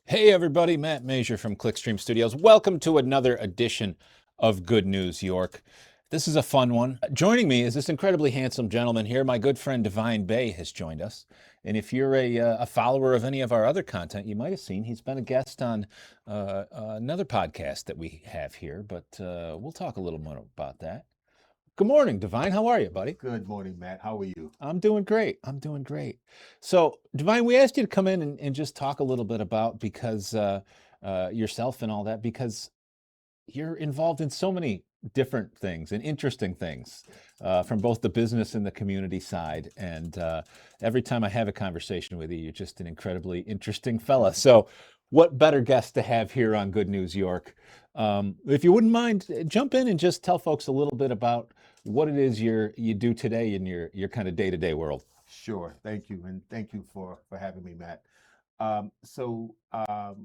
Hey everybody, Matt Major from Clickstream Studios. Welcome to another edition of Good News York. This is a fun one. Joining me is this incredibly handsome gentleman here. My good friend Davine Bey has joined us. And if you're a follower of any of our other content, you might have seen he's been a guest on another podcast that we have here, but we'll talk a little more about that. Good morning, Davine. How are you, buddy? Good morning, Matt. How are you? I'm doing great. I'm doing great. So, Divine, we asked you to come in and just talk a little bit about because yourself and all that, because you're involved in so many different things and interesting things from both the business and the community side. And every time I have a conversation with you, you're just an incredibly interesting fella. So, what better guest to have here on Good News York? If you wouldn't mind, jump in and just tell folks a little bit about what it is you do today in your kind of day-to-day world. Sure. Thank you. And thank you for having me, Matt. So I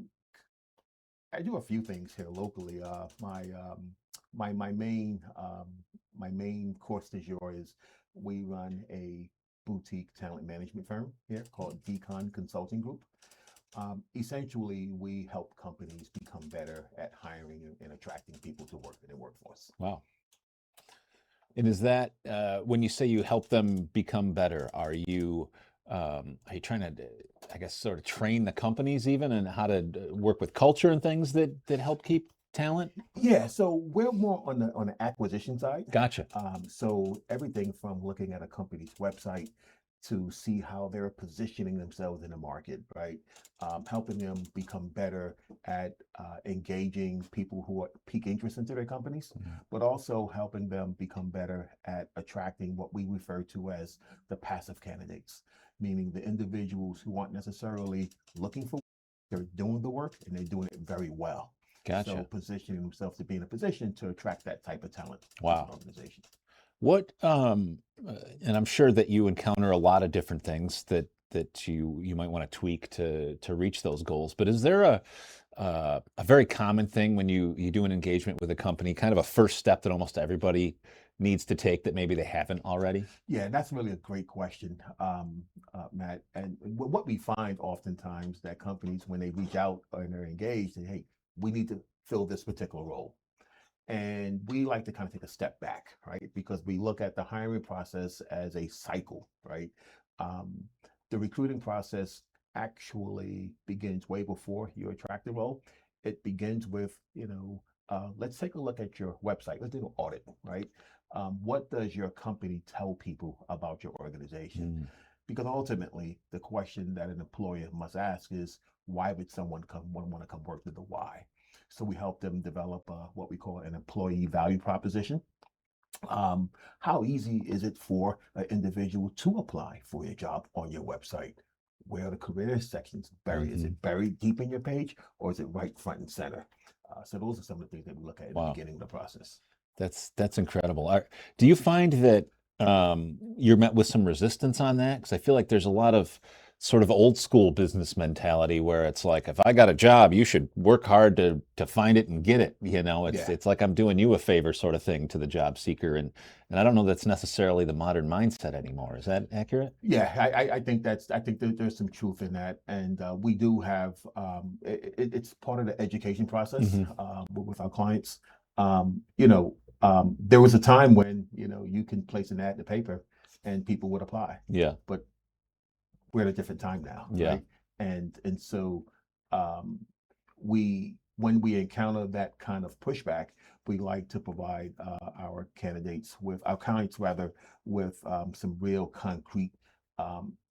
do a few things here locally. My main course du jour is we run a boutique talent management firm here called Dacon Consulting Group. Essentially, we help companies become better at hiring and attracting people to work in their workforce. Wow. And is that when you say you help them become better, are you trying to, I guess, sort of train the companies even and how to work with culture and things that help keep talent? Yeah, so we're more on the acquisition side. Gotcha. So everything from looking at a company's website to see how they're positioning themselves in the market, right? Helping them become better at engaging people who are peak interest into their companies, but also helping them become better at attracting what we refer to as the passive candidates, meaning the individuals who aren't necessarily looking for work, they're doing the work and they're doing it very well. Gotcha. So positioning themselves to be in a position to attract that type of talent to Wow. an organization. What and I'm sure that you encounter a lot of different things that you might want to tweak to reach those goals. But is there a very common thing when you do an engagement with a company, kind of a first step that almost everybody needs to take that maybe they haven't already? Yeah, that's really a great question, Matt. And what we find oftentimes that companies, when they reach out and they're engaged, say, hey, we need to fill this particular role. And we like to kind of take a step back, right? Because we look at the hiring process as a cycle, right? Um, the recruiting process actually begins way before you attract the role. It begins with, let's take a look at your website. Let's do an audit, right? What does your company tell people about your organization? Because ultimately, the question that an employer must ask is, why would someone want to come work with the why? So we help them develop what we call an employee value proposition. How easy is it for an individual to apply for your job on your website? Where are the career sections buried? Is it buried deep in your page or is it right front and center? So those are some of the things that we look at the beginning of the process. That's incredible. Do you find that you're met with some resistance on that? Because I feel like there's a lot of sort of old school business mentality where it's like, if I got a job, you should work hard to find it and get it. It's like I'm doing you a favor sort of thing to the job seeker, and I don't know that's necessarily the modern mindset anymore. Is that accurate? Yeah, I think there's some truth in that, and we do have it's part of the education process with our clients. There was a time when you can place an ad in the paper and people would apply. Yeah. But we're at a different time now, Yeah. right? And so when we encounter that kind of pushback, we like to provide our clients rather with some real concrete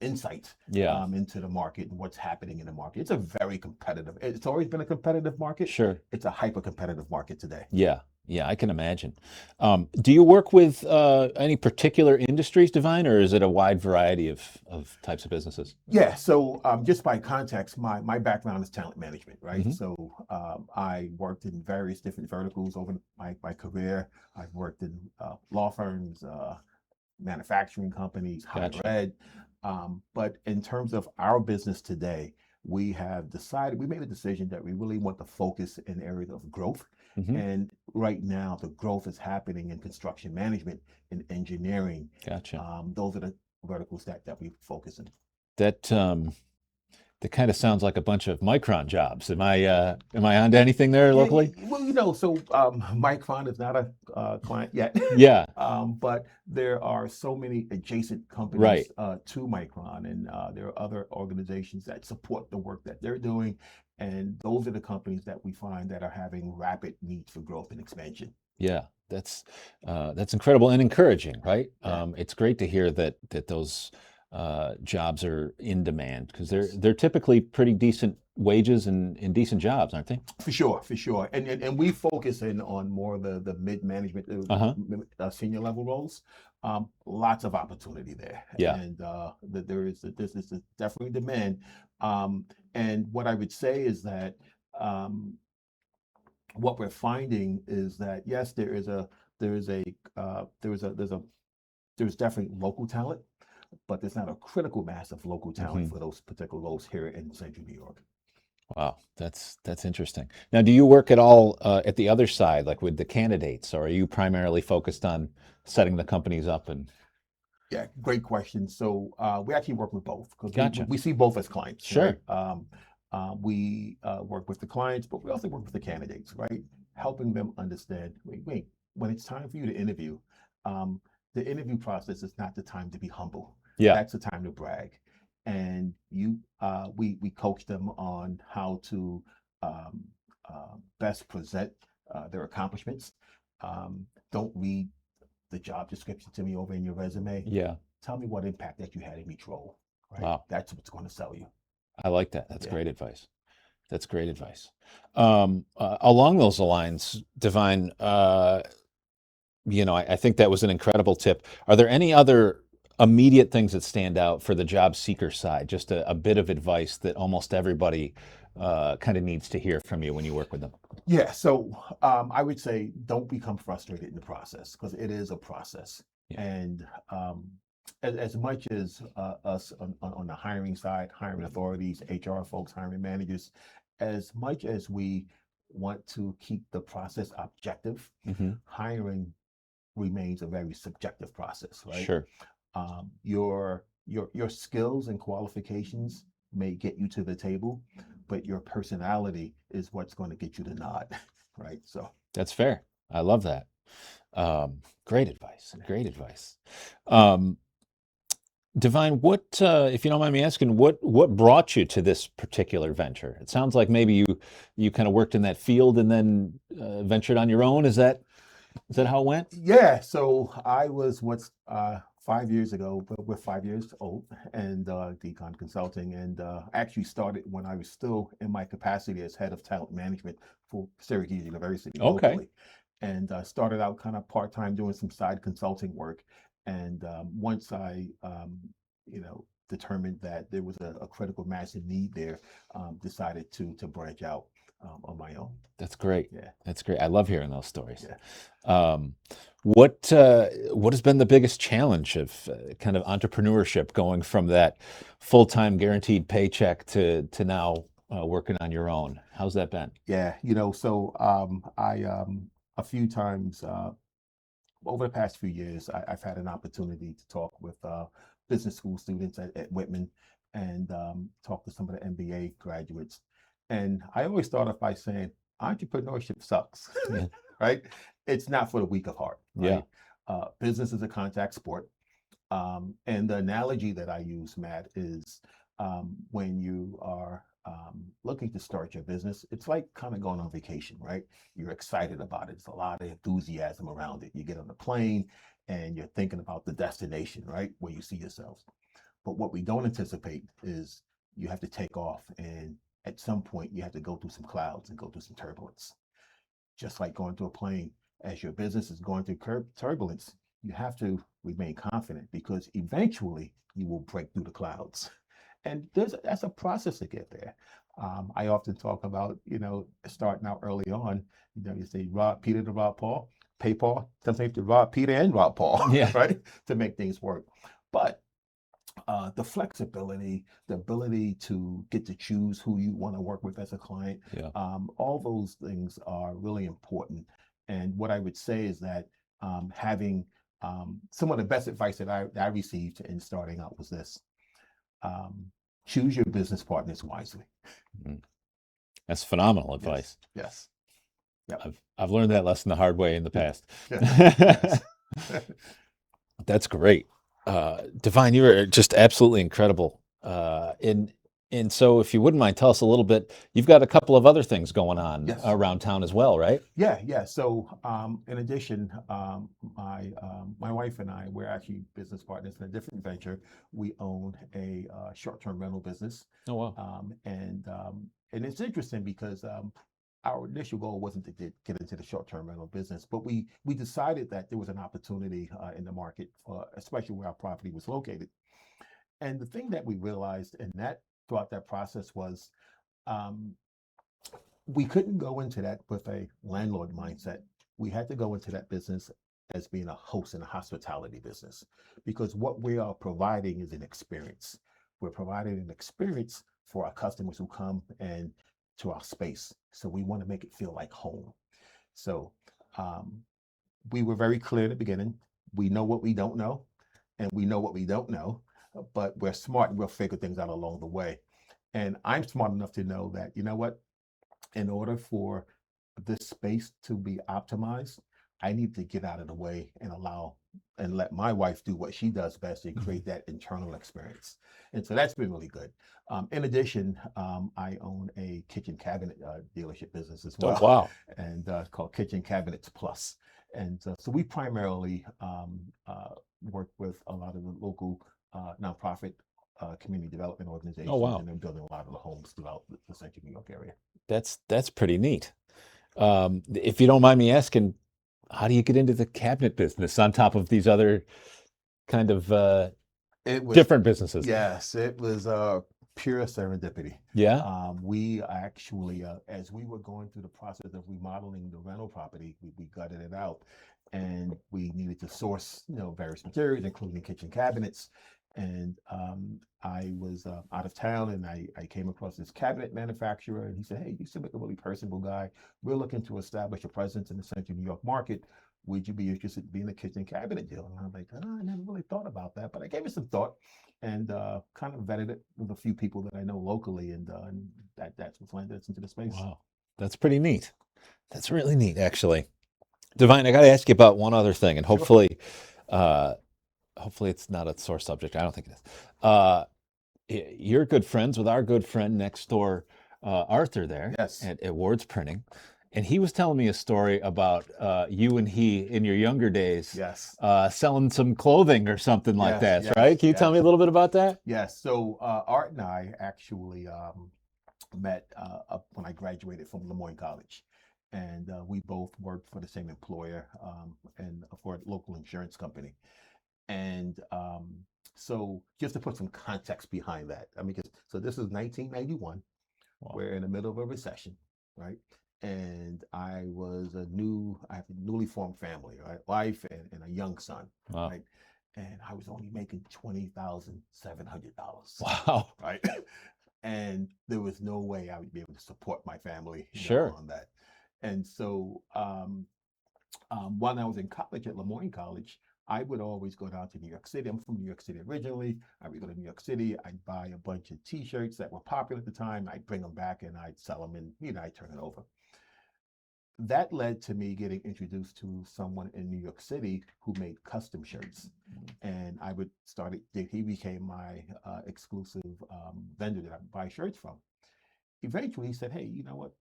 insight into the market and what's happening in the market. It's a very competitive. It's always been a competitive market. Sure. It's a hyper competitive market today. Yeah. Yeah, I can imagine. Do you work with any particular industries, Divine, or is it a wide variety of types of businesses? Yeah, so just by context, my background is talent management, right? So I worked in various different verticals over my career. I've worked in law firms, manufacturing companies, higher Gotcha. ed. But in terms of our business today, we made a decision that we really want to focus in areas of growth. And right now, the growth is happening in construction management and engineering. Gotcha. Those are the verticals that we focus in. That That kind of sounds like a bunch of Micron jobs. Am I onto anything there Yeah, locally? well, so Micron is not a client yet, Yeah, but there are so many adjacent right. companies to Micron, and there are other organizations that support the work that they're doing, and those are the companies that we find that are having rapid needs for growth and expansion. Yeah, that's incredible and encouraging, right? Yeah, It's great to hear that those jobs are in demand because yes. they're typically pretty decent wages and decent jobs, aren't they? For sure, for sure. And we focus in on more the mid management, Uh-huh. senior level roles. Lots of opportunity there, Yeah. and this is definitely demand. And what I would say is that um, what we're finding is that yes, there is a there's definitely local talent, but there's not a critical mass of local talent Hmm. for those particular roles here in Central New York. Wow, that's interesting. Now, do you work at all at the other side, like with the candidates, or are you primarily focused on setting the companies up and Yeah, great question. So we actually work with both because gotcha. we see both as clients, right? Sure. We work with the clients, but we also work with the candidates, right? Helping them understand, wait, when it's time for you to interview, um, the interview process is not the time to be humble. Yeah. That's the time to brag. And we coach them on how to um, best present their accomplishments. Don't read the job description to me over in your resume. Yeah. Tell me what impact that you had in each role, right? Wow. That's what's going to sell you. I like that. That's Yeah. great advice. That's great advice. Along those lines, Divine, I think that was an incredible tip. Are there any other immediate things that stand out for the job seeker side? Just a bit of advice that almost everybody kind of needs to hear from you when you work with them. Yeah. So I would say don't become frustrated in the process because it is a process. Yeah. And as much as us on the hiring side, hiring authorities, HR folks, hiring managers, as much as we want to keep the process objective, Hmm. hiring remains a very subjective process, right? Sure. Your skills and qualifications may get you to the table, but your personality is what's going to get you the nod, right? So That's fair. I love that. Great advice. Great advice. Um, Divine, if you don't mind me asking, what brought you to this particular venture? It sounds like maybe you kind of worked in that field and then ventured on your own. Is that how it went? yeah, so I was what's 5 years ago, but we're 5 years old, and DKON Consulting, and actually started when I was still in my capacity as head of talent management for Syracuse University Okay. locally, and started out kind of part time doing some side consulting work, and once I determined that there was a critical mass of need there, decided to branch out on my own. That's great. Yeah, That's great. I love hearing those stories. yeah. Um, what has been the biggest challenge of kind of entrepreneurship going from that full-time guaranteed paycheck to now working on your own? How's that been? Yeah, so I a few times over the past few years, I've had an opportunity to talk with business school students at Whitman and talk to some of the MBA graduates. And I always start off by saying entrepreneurship sucks, Yeah. right? It's not for the weak of heart, Yeah. right? Business is a contact sport. And the analogy that I use, Matt, is when you are looking to start your business, it's like kind of going on vacation, right? You're excited about it. It's a lot of enthusiasm around it. You get on the plane and you're thinking about the destination, right? Where you see yourselves. But what we don't anticipate is you have to take off, and at some point you have to go through some clouds and go through some turbulence. Just like going through a plane, as your business is going through turbulence, you have to remain confident because eventually you will break through the clouds. And that's a process to get there. I often talk about, starting out early on, you say rob Peter to rob Paul, pay Paul. Sometimes you have to rob Peter and rob Paul, Yeah. right? To make things work. But the flexibility, the ability to get to choose who you want to work with as a client, Yeah. all those things are really important. And what I would say is that having some of the best advice that I received in starting out was this: um, choose your business partners wisely. Mm. That's phenomenal Yes. advice. Yes. Yep. I've learned that lesson the hard way in the past. Yes. That's great. Davine, you are just absolutely incredible. And so if you wouldn't mind, tell us a little bit. You've got a couple of other things going on Yes. around town as well, right? Yeah. So, in addition, my wife and I, we're actually business partners in a different venture. We own a short-term rental business, Oh, wow. and it's interesting because our initial goal wasn't to get into the short-term rental business, but we decided that there was an opportunity in the market, especially where our property was located. And the thing that we realized throughout that process was, um, we couldn't go into that with a landlord mindset. We had to go into that business as being a host in a hospitality business, because what we are providing is an experience. We're providing an experience for our customers who come and to our space. So we want to make it feel like home. So um, we were very clear in the beginning. We know what we don't know, and we know what we don't know, but we're smart and we'll figure things out along the way. And I'm smart enough to know that, you know what, in order for this space to be optimized, I need to get out of the way and let my wife do what she does best and create that internal experience. And so that's been really good. In addition, I own a kitchen cabinet dealership business as Oh, well, wow. and it's called Kitchen Cabinets Plus. And so we primarily work with a lot of the local nonprofit community development organizations, Oh, wow. and they're building a lot of the homes throughout the Central New York area. That's pretty neat. If you don't mind me asking, how do you get into the cabinet business on top of these other kind of It was, different businesses? yes, it was pure serendipity. Yeah. We actually, as we were going through the process of remodeling the rental property, we gutted it out, and we needed to source, various materials, including kitchen cabinets. And I was out of town, and I came across this cabinet manufacturer, and he said, "Hey, you seem like a really personable guy. We're looking to establish a presence in the Central New York market. Would you be interested in being a kitchen cabinet dealer?" And I'm like, "Oh, I never really thought about that," but I gave it some thought and kind of vetted it with a few people that I know locally, and that's what's landed us into the space. Wow. That's pretty neat. That's really neat, actually. Davine, I got to ask you about one other thing, and Sure. hopefully it's not a sore subject. I don't think it is. You're good friends with our good friend next door, Arthur, there Yes. at Ward's Printing, and he was telling me a story about you and he in your younger days Yes. selling some clothing or something like Yes. that, right? Can you tell me a little bit about that? Yes. So Art and I actually met when I graduated from Lemoyne College, and we both worked for the same employer, and for a local insurance company. And so just to put some context behind that, I mean, so this is 1991. Wow. We're in the middle of a recession, right? And I have a newly formed family, right? Wife and a young son, Wow. right? And I was only making $20,700, Wow. right? And there was no way I would be able to support my family, Sure. on that. And so while I was in college at Lemoyne College, I would always go down to New York City. I'm from New York City originally. I would go to New York City. I'd buy a bunch of T-shirts that were popular at the time. I'd bring them back and I'd sell them, and I'd turn it over. That led to me getting introduced to someone in New York City who made custom shirts, and he became my exclusive vendor that I buy shirts from. Eventually, he said, "Hey, you know what?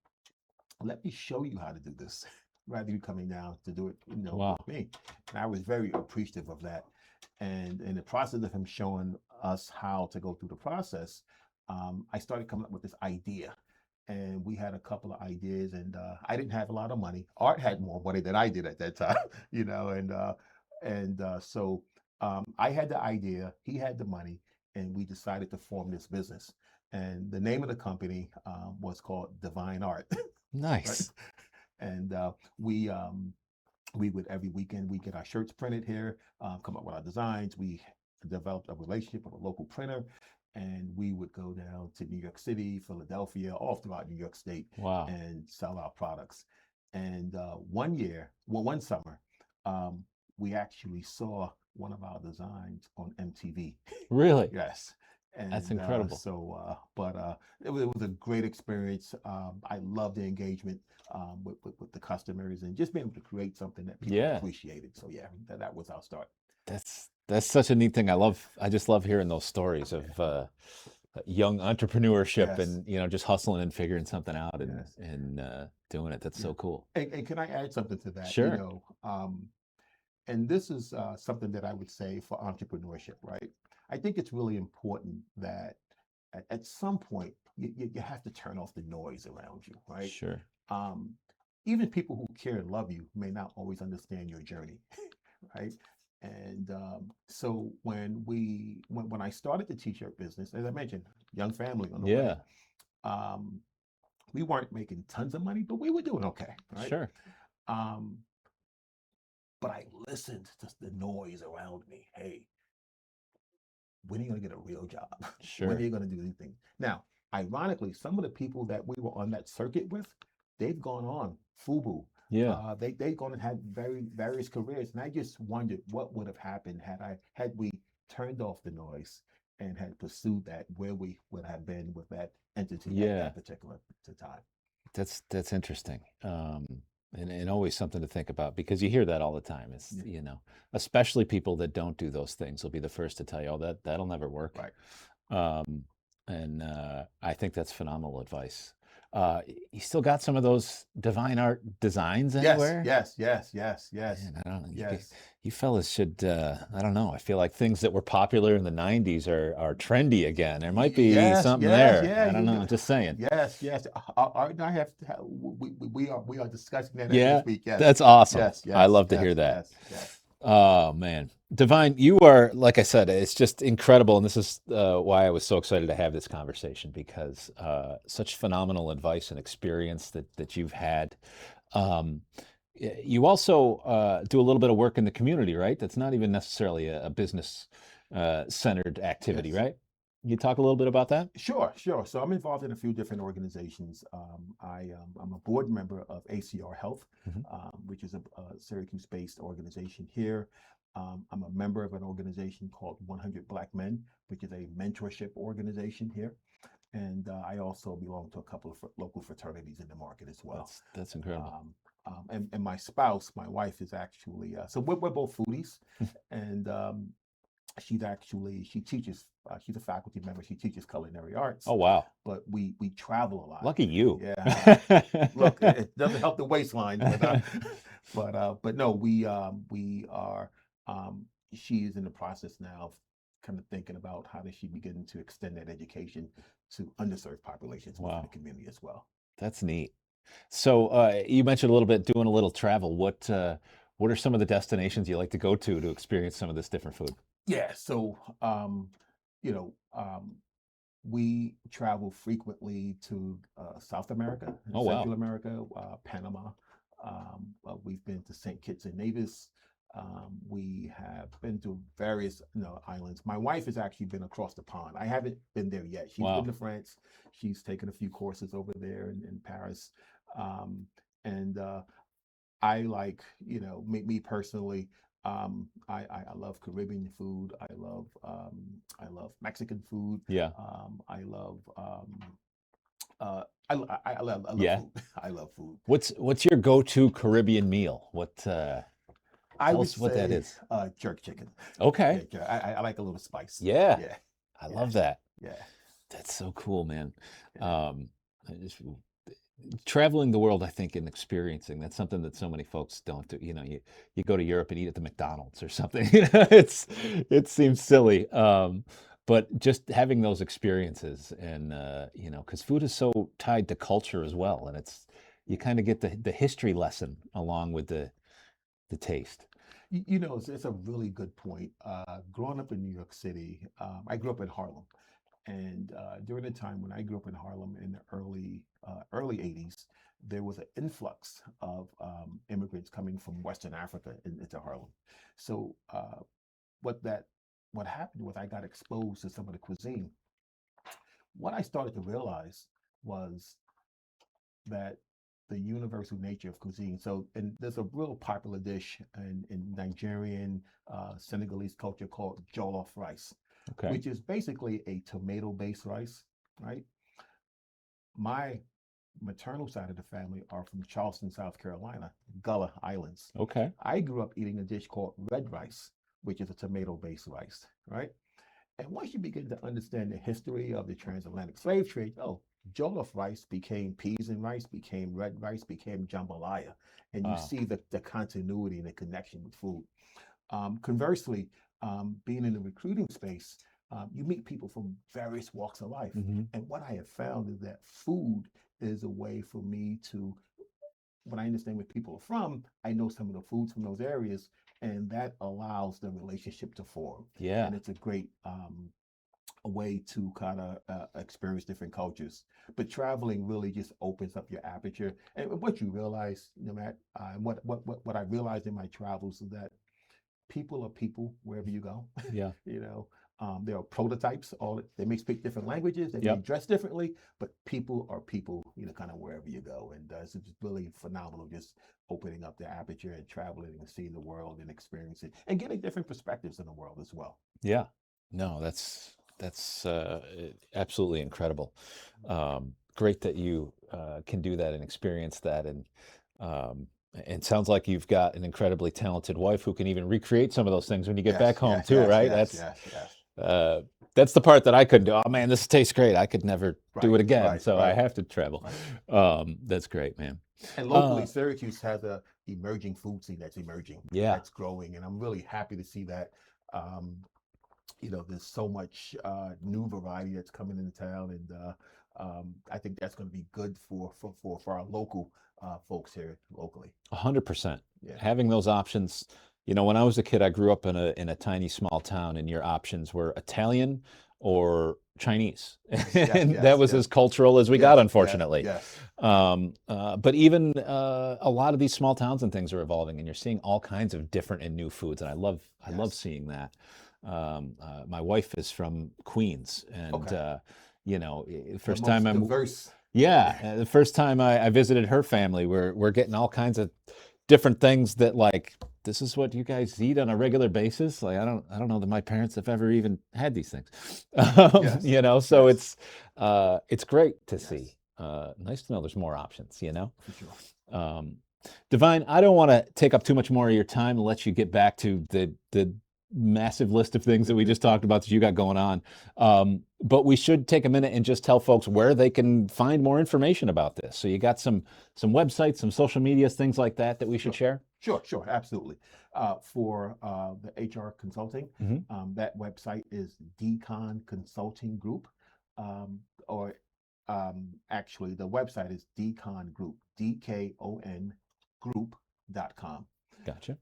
Let me show you how to do this, rather than you coming down to do it, Wow. with me." And I was very appreciative of that. And in the process of him showing us how to go through the process, I started coming up with this idea. And we had a couple of ideas, and I didn't have a lot of money. Art had more money than I did at that time, so I had the idea, he had the money, and we decided to form this business. And the name of the company was called Davine Art. Right? Nice. And we would every weekend we get our shirts printed here, come up with our designs. We developed a relationship with a local printer, and we would go down to New York City, Philadelphia, all throughout New York State, Wow. and sell our products. And one summer, we actually saw one of our designs on MTV. Really? Yes. That's And incredible. it was a great experience. I love the engagement with the customers and just being able to create something that people Yeah, appreciated. So yeah, that was our start. that's such a neat thing. I just love hearing those stories Yeah. of young entrepreneurship Yes. and just hustling and figuring something out Yes. and doing it. That's Yeah. so cool. And can I add something to that? Sure. And this is something that I would say for entrepreneurship, right? I think it's really important that at some point you have to turn off the noise around you, right? Sure. Um, Even people who care and love you may not always understand your journey, right? And so when I started the t-shirt business, as I mentioned, young family on the way, Yeah. um, we weren't making tons of money, but we were doing okay, right? Sure. Um, but I listened to the noise around me. Hey, when are you going to get a real job? When are Sure. you going to do anything? Now, ironically, some of the people that we were on that circuit with, they've gone on FUBU. Yeah. They've gone and had various careers, and I just wondered what would have happened had we turned off the noise and had pursued that, where we would have been with that entity at Yeah. that particular time. That's interesting. And always something to think about because you hear that all the time. It's, Yeah, especially people that don't do those things will be the first to tell you, oh, that'll never work. right. Um, and I think that's phenomenal advice. You still got some of those Divine Art designs Yes, anywhere? yes, yes, yes, yes, Man, I don't know. yes. You fellas should, I don't know. I feel like things that were popular in the 90s are trendy again. There might be Yes, something yes, there. yeah, I don't you know. do. I'm just saying. Yes, yes. Art and I we are discussing that as we Yeah, speak. Yes, that's awesome. yes, I yes, love to hear yes, that. yes, yes. Oh man, Divine, you are, like I said, it's just incredible, and this is why I was so excited to have this conversation because such phenomenal advice and experience that you've had. Um, you also do a little bit of work in the community, right? That's not even necessarily a business centered activity, Yes. right? You talk a little bit about that? Sure, sure. So I'm involved in a few different organizations. I'm a board member of ACR Health, Mhm. which is a Syracuse-based organization here. I'm a member of an organization called 100 Black Men, which is a mentorship organization here. And I also belong to a couple of local fraternities in the market as well. That's incredible. And my spouse, my wife, is actually so we're both foodies, and she teaches. She's a faculty member. She teaches culinary arts, Oh wow, but we travel a lot. lucky you. Yeah, look, it doesn't help the waistline, but no, we are. She is in the process now of kind of thinking about how does she begin to extend that education to underserved populations within the Wow, community as well. that's neat. So you mentioned a little bit doing a little travel. What are some of the destinations you like to go to experience some of this different food? Yeah, so you know, we travel frequently to South America, Oh wow. Central America, Panama. We've been to St. Kitts and Nevis. We have been to various islands. My wife has actually been across the pond. I haven't been there yet. She's been Wow. to France. She's taken a few courses over there in Paris. Um, and I like, me personally, I love Caribbean food. I love Mexican food. Yeah. I love I love Yeah. food. I love food. What's your go-to Caribbean meal? What I tell would us what that say is. jerk chicken. Okay. Yeah, I like a little spice. Yeah. Yeah, I yeah, love that. yeah, That's so cool, man. yeah. Um, I just- Traveling the world, I think, and experiencing, that's something that so many folks don't do. You go to Europe and eat at the McDonald's or something. It seems silly. But just having those experiences and because food is so tied to culture as well, and you kind of get the history lesson along with the taste. It's a really good point. Growing up in New York City, I grew up in Harlem. And during the time when I grew up in Harlem in the early 80s, there was an influx of immigrants coming from Western Africa into Harlem. So what that what happened was I got exposed to some of the cuisine. What I started to realize was that the universal nature of cuisine. So, and there's a real popular dish in Nigerian, Senegalese culture called jollof rice. Okay. which is basically a tomato-based rice, right? My maternal side of the family are from Charleston, South Carolina, Gullah Islands. Okay. I grew up eating a dish called red rice, which is a tomato-based rice, right? And once you begin to understand the history of the transatlantic slave trade, oh, jollof rice became peas and rice, became red rice, became jambalaya. And you Wow. see the continuity and the connection with food. Conversely, being in the recruiting space, you meet people from various walks of life. Hmm. And what I have found is that food is a way for me to, when I understand where people are from, I know some of the foods from those areas, and that allows the relationship to form. Yeah. And it's a great a way to kind of experience different cultures. But traveling really just opens up your aperture. And what you realize, you know, Matt, what I realized in my travels is that people are people wherever you go. Yeah. You know, there are prototypes. All they may speak different languages, they may Yep. dress differently, but people are people. You know, kind of wherever you go, and it's just really phenomenal. Just opening up the aperture and traveling and seeing the world and experiencing and getting different perspectives in the world as well. Yeah. No, that's absolutely incredible. Great that you can do that and experience that, um, and it sounds like you've got an incredibly talented wife who can even recreate some of those things when you get back Yes, home yes, too, yes, right? yes, yes, yes. Uh, that's the part that I couldn't do. Oh man, this tastes great. I could never do Right, it again, right, so I right, have to travel. right. That's great, man. And locally, Uh, Syracuse has a emerging food scene that's emerging, yeah, that's growing, and I'm really happy to see that. Um, you know, there's so much new variety that's coming into town, and I think that's going to be good for our local folks here locally. 100%. Yeah. Having those options. You know, when I was a kid, I grew up in a tiny small town, and your options were Italian or Chinese, Yes. Yes. and that Yes. was as Yes. cultural as we got, Yes. Yes. unfortunately. Yes. But even a lot of these small towns and things are evolving, and you're seeing all kinds of different and new foods, and I love Yes. seeing that. My wife is from Queens, and Okay. you know, The first time most I'm diverse. yeah, Yeah. the first time I visited her family, we're getting all kinds of different things that like this is what you guys eat on a regular basis. Like I don't know that my parents have ever even had these things. Yes. You know, so Yes. it's great to see. Yes. Nice to know there's more options, you know. For sure. Um, Divine, I don't want to take up too much more of your time and let you get back to the massive list of things that we just talked about that you got going on. But we should take a minute and just tell folks where they can find more information about this. So you got some websites, some social medias, things like that we should Sure. share. Sure. Sure. Absolutely. For the HR consulting, Hmm. that website is DKON Consulting Group, or actually the website is DKON Group, DKON Group.com. Gotcha.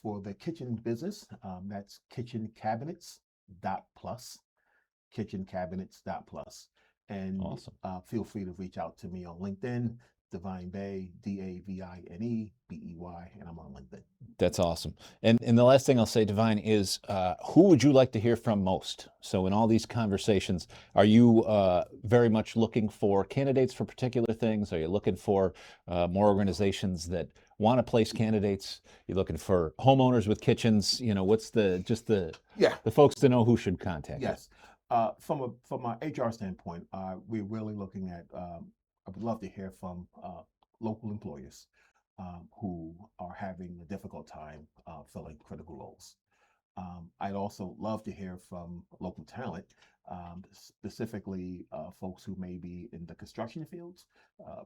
For the kitchen business, that's kitchencabinets.plus, kitchencabinets.plus. And Awesome. feel free to reach out to me on LinkedIn, Davine Bey, Davinebey, and I'm on LinkedIn. That's awesome. And the last thing I'll say, Divine, is who would you like to hear from most? So in all these conversations, are you very much looking for candidates for particular things? Are you looking for more organizations that want to place candidates? You're looking for homeowners with kitchens? You know, what's Yeah, the folks to know who should contact you? yes. From a HR standpoint, we're really looking at. I would love to hear from local employers who are having a difficult time filling critical roles. I'd also love to hear from local talent, specifically folks who may be in the construction fields,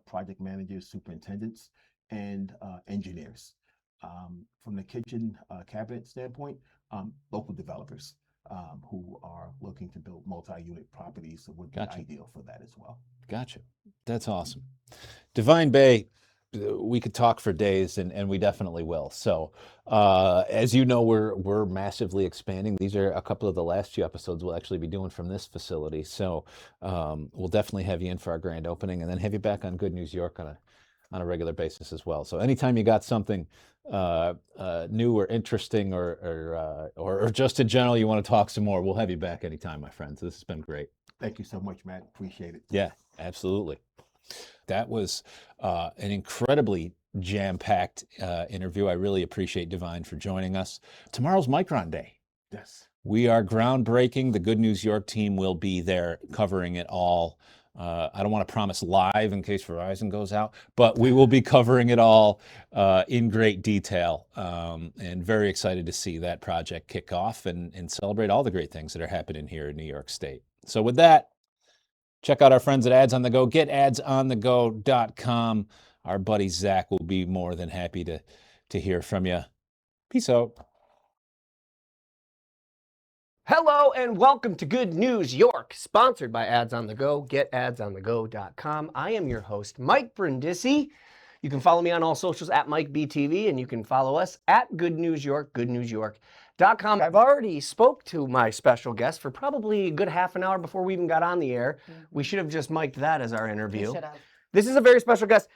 project managers, superintendents, and engineers. From the kitchen cabinet standpoint, local developers who are looking to build multi-unit properties would be Gotcha. ideal for that as well. Gotcha. That's awesome. Divine Bey, we could talk for days, and we definitely will. So, as you know, we're massively expanding. These are a couple of the last few episodes we'll actually be doing from this facility. So, we'll definitely have you in for our grand opening, and then have you back on Good News York on a regular basis as well. So, anytime you got something new or interesting, or just in general you want to talk some more, we'll have you back anytime, my friends. This has been great. Thank you so much, Matt. Appreciate it. Yeah, absolutely. That was an incredibly jam-packed interview. I really appreciate Divine for joining us. Tomorrow's Micron Day. Yes. We are groundbreaking. The Good News York team will be there covering it all. I don't want to promise live in case Verizon goes out, but we will be covering it all in great detail, and very excited to see that project kick off and celebrate all the great things that are happening here in New York State. So with that, check out our friends at Ads on the Go. Get adsonthego.com. Our buddy Zach will be more than happy to hear from you. Peace out. Hello and welcome to Good News York, sponsored by Ads on the Go. Get adsonthego.com. I am your host, Mike Brindisi. You can follow me on all socials at MikeBTV, and you can follow us at Good News York, goodnewsyork.com. I've already spoke to my special guest for probably a good half an hour before we even got on the air. We should have just mic'd that as our interview. We should have. This is a very special guest.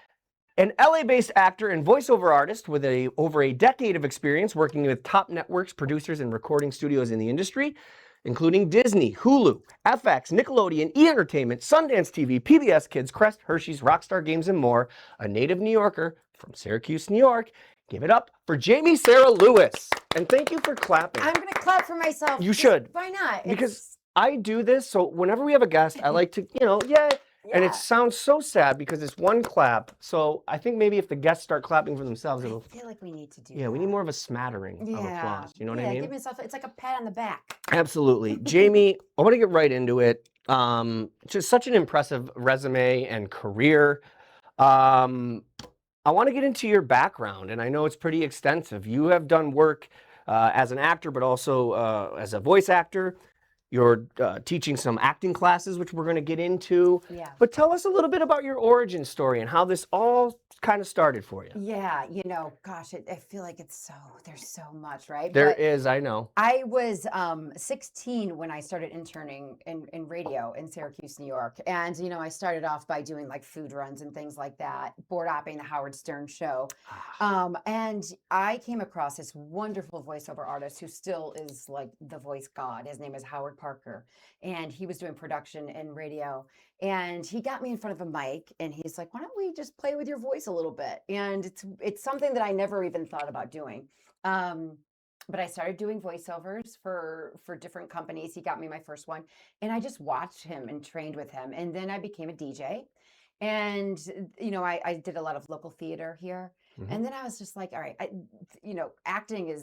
An LA-based actor and voiceover artist with over a decade of experience working with top networks, producers, and recording studios in the industry, including Disney, Hulu, FX, Nickelodeon, E! Entertainment, Sundance TV, PBS Kids, Crest, Hershey's, Rockstar Games, and more. A native New Yorker from Syracuse, New York. Give it up for Jamie Sara Lewis. And thank you for clapping. I'm going to clap for myself. You should. Why not? Because I do this, so whenever we have a guest, I like to, And it sounds so sad because it's one clap. So I think maybe if the guests start clapping for themselves, it'll. I feel like we need to do. Yeah, we need more of a smattering of applause. You know what I mean? Give myself. It's like a pat on the back. Absolutely, Jamie. I want to get right into it. Just such an impressive resume and career. I want to get into your background, and I know it's pretty extensive. You have done work as an actor, but also as a voice actor. You're teaching some acting classes, which we're going to get into. Yeah. But tell us a little bit about your origin story and how this all kind of started for you. Yeah, gosh, I feel like there's so much, right? There But is, I know. I was 16 when I started interning in radio in Syracuse, New York. And, I started off by doing like food runs and things like that, board opping the Howard Stern show. And I came across this wonderful voiceover artist who still is like the voice god. His name is Howard Parker. And he was doing production and radio. And he got me in front of a mic and he's like, why don't we just play with your voice a little bit? And it's something that I never even thought about doing. But I started doing voiceovers for different companies. He got me my first one, and I just watched him and trained with him. And then I became a DJ, and I did a lot of local theater here. Mm-hmm. And then I was just like, all right, acting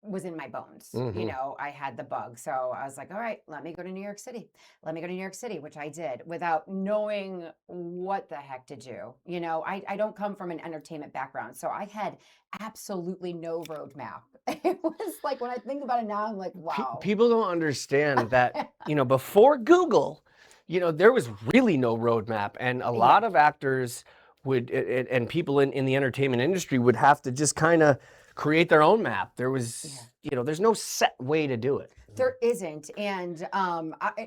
was in my bones. Mm-hmm. I had the bug. So I was like, all right, let me go to New York City. Let me go to New York City, which I did without knowing what the heck to do. I don't come from an entertainment background. So I had absolutely no roadmap. It was like, when I think about it now, I'm like, wow. People don't understand that, before Google, there was really no roadmap. And a lot of actors would, and people in the entertainment industry would have to just kind of create their own map. There was, there's no set way to do it. There isn't. And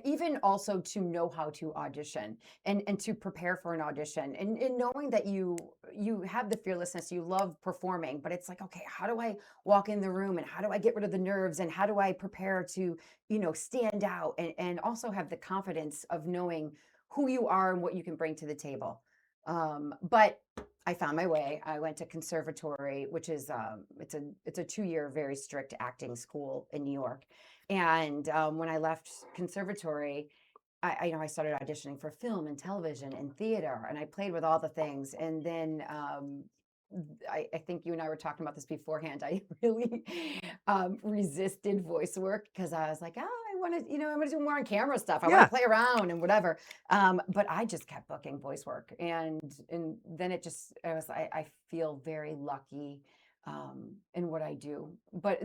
even also to know how to audition and to prepare for an audition and knowing that you have the fearlessness, you love performing, but it's like, okay, how do I walk in the room and how do I get rid of the nerves and how do I prepare to, stand out and also have the confidence of knowing who you are and what you can bring to the table. But I found my way. I went to conservatory, which is it's a 2-year very strict acting school in New York. And when I left conservatory, I started auditioning for film and television and theater, and I played with all the things. And then I think you and I were talking about this beforehand. I really resisted voice work because I was like, I want to do more on camera stuff. I want to play around and whatever. But I just kept booking voice work, and then I feel very lucky in what I do. But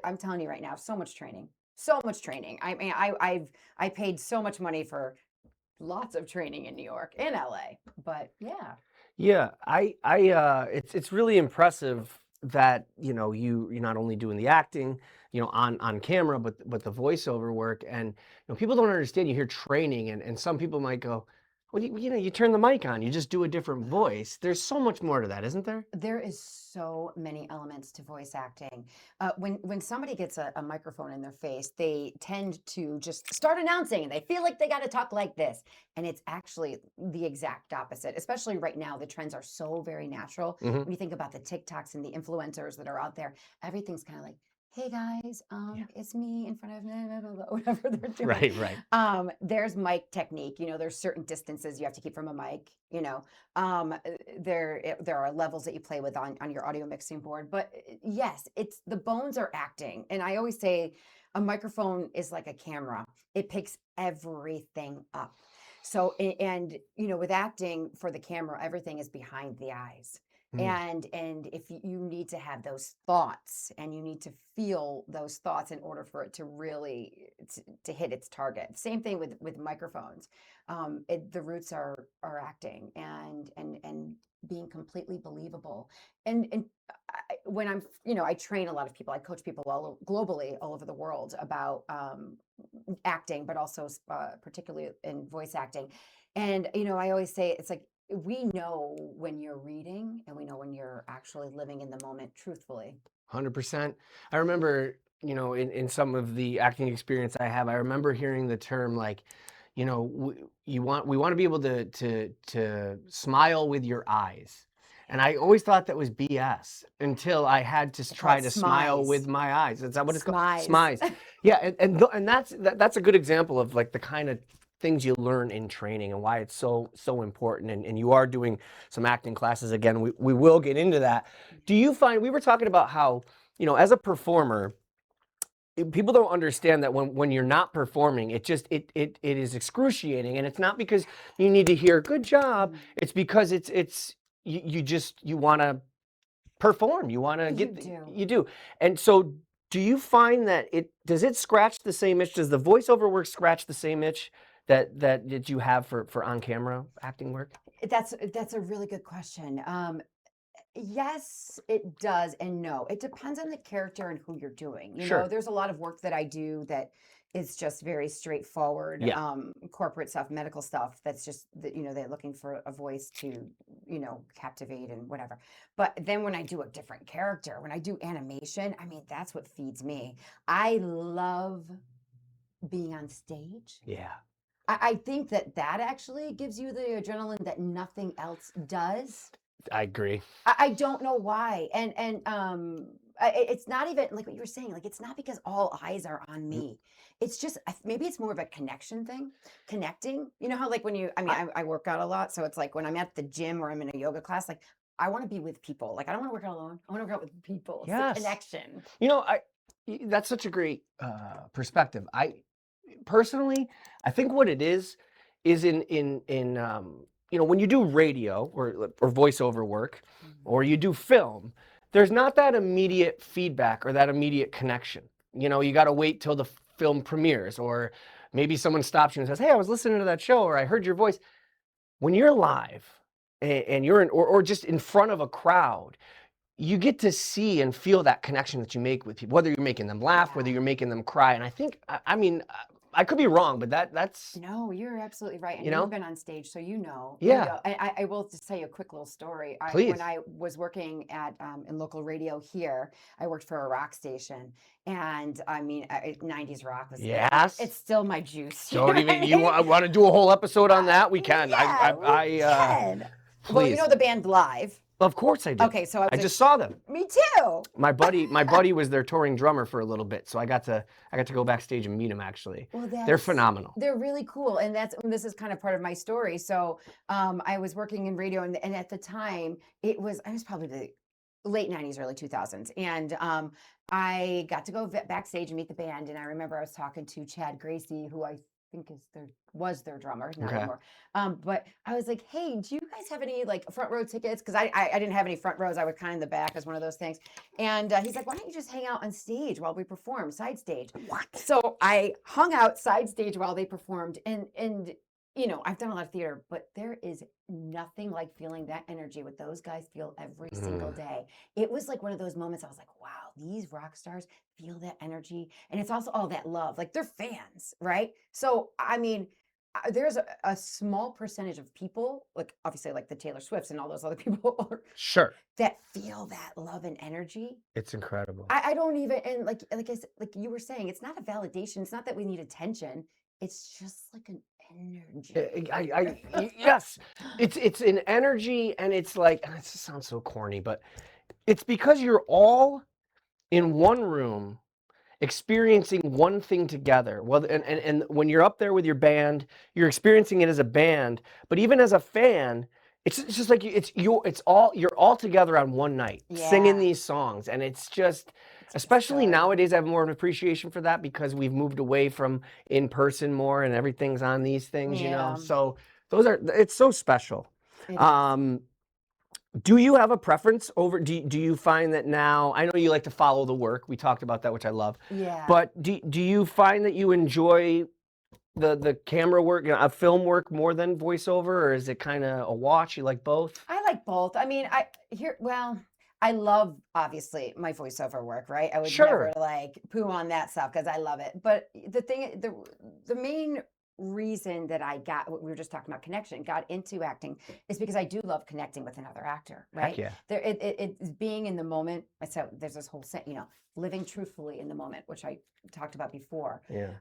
I'm telling you right now, so much training. I mean, I paid so much money for lots of training in New York and LA. But yeah. Yeah, it's really impressive that you're not only doing the acting on camera, but the voiceover work. And people don't understand. You hear training, and some people might go, well, you turn the mic on, you just do a different voice. There's so much more to that, isn't there? There is so many elements to voice acting. When somebody gets a microphone in their face, they tend to just start announcing, and they feel like they got to talk like this. And it's actually the exact opposite, especially right now. The trends are so very natural. Mm-hmm. When you think about the TikToks and the influencers that are out there, everything's kind of like, hey guys, Yeah. it's me in front of blah, blah, blah, blah," whatever they're doing. Right. There's mic technique. There's certain distances you have to keep from a mic. There are levels that you play with on your audio mixing board. But yes, it's the bones are acting. And I always say a microphone is like a camera. It picks everything up. So, and with acting for the camera, everything is behind the eyes. And if you need to have those thoughts and you need to feel those thoughts in order for it to really to hit its target. Same thing with microphones. The roots are acting and being completely believable. And when I train a lot of people, I coach people globally, all over the world about acting, but also particularly in voice acting. And I always say it's like, we know when you're reading and we know when you're actually living in the moment truthfully. 100%. I remember, in some of the acting experience I have, I remember hearing the term like, we want to be able to smile with your eyes. And I always thought that was BS until I had to try to smile smize. with my eyes. Is that what it's called? Smize. Smize. Yeah, and that's a good example of like the kind of things you learn in training and why it's so important. And you are doing some acting classes again. We will get into that. Do you find, we were talking about how, as a performer, people don't understand that when you're not performing, it is excruciating, and it's not because you need to hear good job. It's because you want to perform. You want to you do. And so do you find that does it scratch the same itch? Does the voiceover work scratch the same itch that you have for on-camera acting work? That's a really good question. Yes, it does, and no. It depends on the character and who you're doing. Sure. There's a lot of work that I do that is just very straightforward, Yeah. corporate stuff, medical stuff. That's just they're looking for a voice to captivate and whatever. But then when I do a different character, when I do animation, I mean that's what feeds me. I love being on stage. Yeah. I think that actually gives you the adrenaline that nothing else does. I agree. I don't know why. And it's not even like what you were saying, like it's not because all eyes are on me. It's just maybe it's more of a connection thing, connecting. You know how like when I work out a lot, so it's like when I'm at the gym or I'm in a yoga class, like I want to be with people. Like I don't want to work out alone. I want to work out with people. It's the connection. That's such a great perspective. Personally, I think what it is in when you do radio or voiceover work, or you do film, there's not that immediate feedback or that immediate connection. You got to wait till the film premieres, or maybe someone stops you and says, "Hey, I was listening to that show," or "I heard your voice." When you're live and you're or just in front of a crowd, you get to see and feel that connection that you make with people, whether you're making them laugh, whether you're making them cry. And I think, I could be wrong, but that's... No, you're absolutely right. And you've been on stage, so Yeah. And I will just tell you a quick little story. Please. When I was working in local radio here, I worked for a rock station. And 90s rock was... Yes. It's still my juice. Don't even... You want to do a whole episode on that? We can. Yeah, we can. Please. Well, you know the band Live. Of course I do. Okay, so I just saw them. Me too. My buddy was their touring drummer for a little bit, so I got to go backstage and meet him. Actually, well, they're phenomenal. They're really cool, and this is kind of part of my story. So, I was working in radio, and at the time, I was probably the late 90s, early 2000s, and I got to go backstage and meet the band. And I remember I was talking to Chad Gracie, who I think was their drummer, not anymore. But I was like, "Hey, do you guys have any like front row tickets?" Because I didn't have any front rows. I was kind of in the back as one of those things. And he's like, "Why don't you just hang out on stage while we perform, side stage?" What? So I hung out side stage while they performed, and I've done a lot of theater, but there is nothing like feeling that energy what those guys feel every single day. It was like one of those moments I was like, wow, these rock stars feel that energy. And it's also all that love. Like they're fans, right? So, there's a small percentage of people, like obviously like the Taylor Swifts and all those other people Sure. that feel that love and energy. It's incredible. I don't even, and like I said, like you were saying, it's not a validation. It's not that we need attention. It's just like an energy. Yes, it's an energy, and it's like, and it sounds so corny, but it's because you're all in one room experiencing one thing together. Well, and when you're up there with your band, you're experiencing it as a band, but even as a fan, it's just like you're all together on one night singing Yeah. these songs, and it's just, It's especially good. nowadays, I have more of an appreciation for that because we've moved away from in person more, and everything's on these things, you know. Yeah. So it's so special. It is. Do you have a preference over, do you find that now, I know you like to follow the work, we talked about that, which I love, Yeah. but do you find that you enjoy the camera work, you know, film work more than voiceover, or is it kind of a watch? You like both? I like both. I mean, I love obviously my voiceover work, right? I would Sure. never like poo on that stuff because I love it. But the main reason that I got what we were just talking about connection, got into acting is because I do love connecting with another actor, Heck right? yeah. It's being in the moment. So there's this whole set, living truthfully in the moment, which I talked about before. Yeah.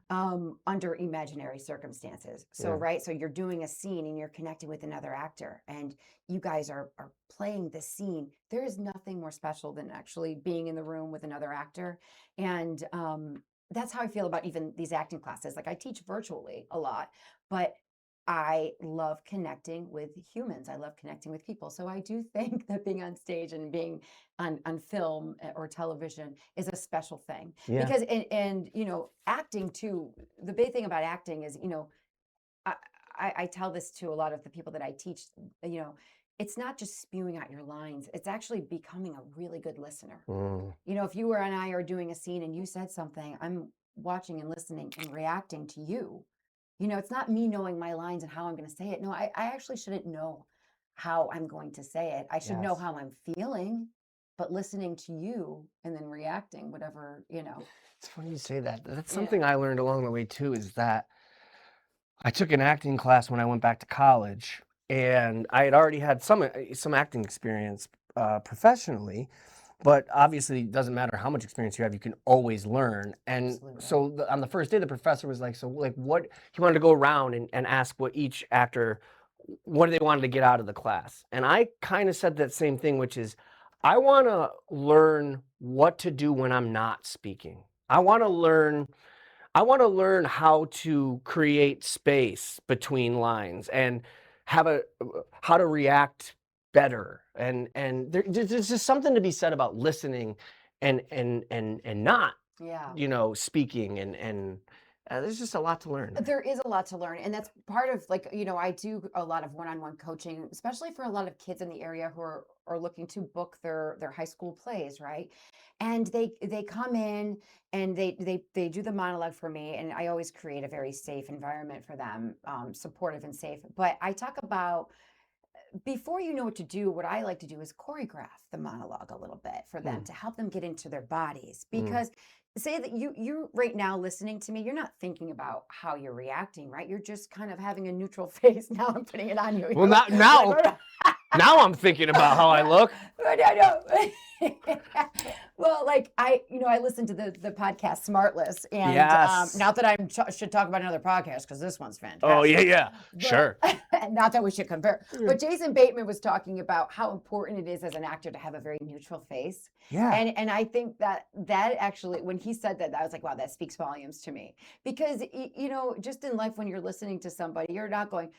Under imaginary circumstances. So, Yeah. right. So you're doing a scene and you're connecting with another actor and you guys are playing the scene. There is nothing more special than actually being in the room with another actor. And that's how I feel about even these acting classes. Like I teach virtually a lot, but I love connecting with humans. I love connecting with people. So I do think that being on stage and being on film or television is a special thing. Yeah. Because and acting too, the big thing about acting is, I tell this to a lot of the people that I teach, it's not just spewing out your lines, it's actually becoming a really good listener. If you and I are doing a scene and you said something, I'm watching and listening and reacting to you. It's not me knowing my lines and how I'm going to say it. No, I actually shouldn't know how I'm going to say it. I should know Yes. how I'm feeling, but listening to you and then reacting, whatever. It's funny you say that. That's Yeah. something I learned along the way too, is that I took an acting class when I went back to college, and I had already had some acting experience professionally, but obviously it doesn't matter how much experience you have, you can always learn. And Absolutely. so on the first day, the professor was like, so like what, he wanted to go around and ask what each actor, what they wanted to get out of the class. And I kind of said that same thing, which is, I want to learn what to do when I'm not speaking. I want to learn how to create space between lines and how to react better. And there's just something to be said about listening and not, Yeah. speaking, and there's just a lot to learn. There is a lot to learn. And that's part of like, I do a lot of one-on-one coaching, especially for a lot of kids in the area who are looking to book their high school plays, right? And they come in and they do the monologue for me. And I always create a very safe environment for them, supportive and safe. But I talk about before you know what to do, what I like to do is choreograph the monologue a little bit for them to help them get into their bodies. Because say that you right now listening to me, you're not thinking about how you're reacting, right? You're just kind of having a neutral face. Now I'm putting it on you. Well, now I'm thinking about how I look. Well, like I listened to the podcast Smartless, and Yes. not that I should talk about another podcast because this one's fantastic. Oh yeah, But- sure. Not that we should compare, but Jason Bateman was talking about how important it is as an actor to have a very neutral face. Yeah. And I think that actually, when he said that, I was like, wow, that speaks volumes to me. Because, just in life, when you're listening to somebody, you're not going,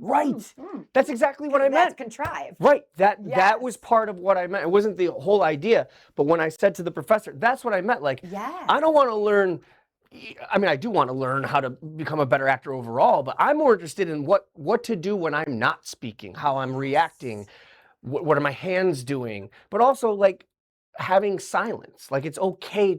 Right. That's exactly what I That's meant. contrived. Right. That was Yes. part of what I meant. It wasn't the whole idea, but when I said to the professor, that's what I meant. Like, Yes. I don't want to learn. I mean, I do want to learn how to become a better actor overall, but I'm more interested in what to do when I'm not speaking, how I'm reacting, what are my hands doing, but also like having silence. Like it's okay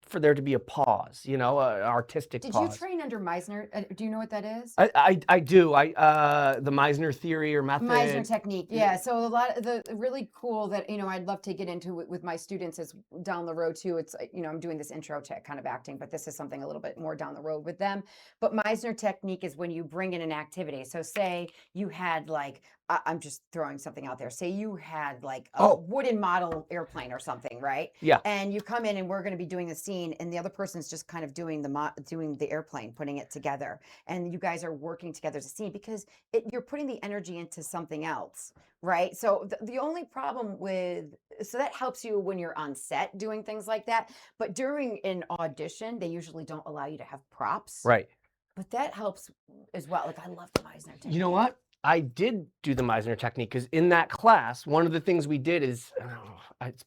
for there to be a pause, an artistic Did pause. you train under Meisner? Do you know what that is? I do. The Meisner theory or method. Meisner technique. Yeah. So a lot of the really cool that, I'd love to get into with my students is down the road too. It's, I'm doing this intro to kind of acting, but this is something a little bit more down the road with them. But Meisner technique is when you bring in an activity. So say you had like, I'm just throwing something out there. Say you had like a wooden model airplane or something, right? Yeah. And you come in and we're going to be doing the scene, and the other person's just kind of doing the airplane, putting it together, and you guys are working together as a scene because you're putting the energy into something else, right? So the only problem with so that helps you when you're on set doing things like that. But during an audition, they usually don't allow you to have props. Right. But that helps as well. Like I love the Meisner technique. You know what? I did do the Meisner technique because in that class, one of the things we did is,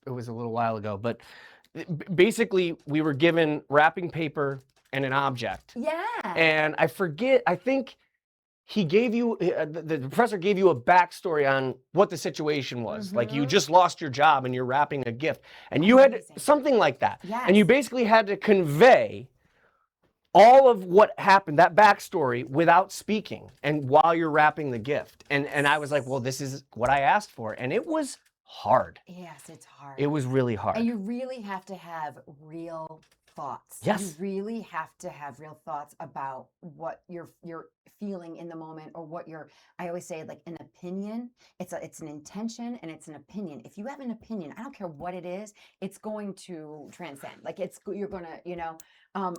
it was a little while ago, but basically we were given wrapping paper and an object. Yeah. And I think he gave you, the professor gave you a backstory on what the situation was. Like you just lost your job and you're wrapping a gift. And you had something like that. Yes. And you basically had to convey all of what happened, that backstory, without speaking and while you're wrapping the gift. And I was like, well, this is what I asked for. And it was hard. Yes, it's hard. It was really hard. And you really have to have real thoughts. Yes. You really have to have real thoughts about what you're feeling in the moment, or what I always say, like an opinion, it's an intention and it's an opinion. If you have an opinion, I don't care what it is, it's going to transcend. Like you're going to,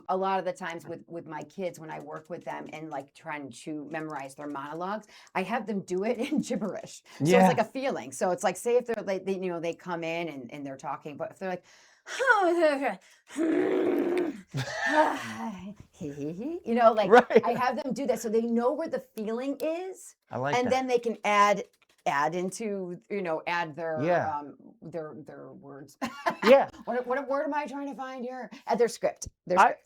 a lot of the times with my kids, when I work with them and like trying to memorize their monologues, I have them do it in gibberish. So it's like a feeling. So it's like, say if they're like, they come in and they're talking, but if they're like, like Right. I have them do that so they know where the feeling is. I like and that. then they can add into, add their words. Yeah. What word am I trying to find here? Add their script. Let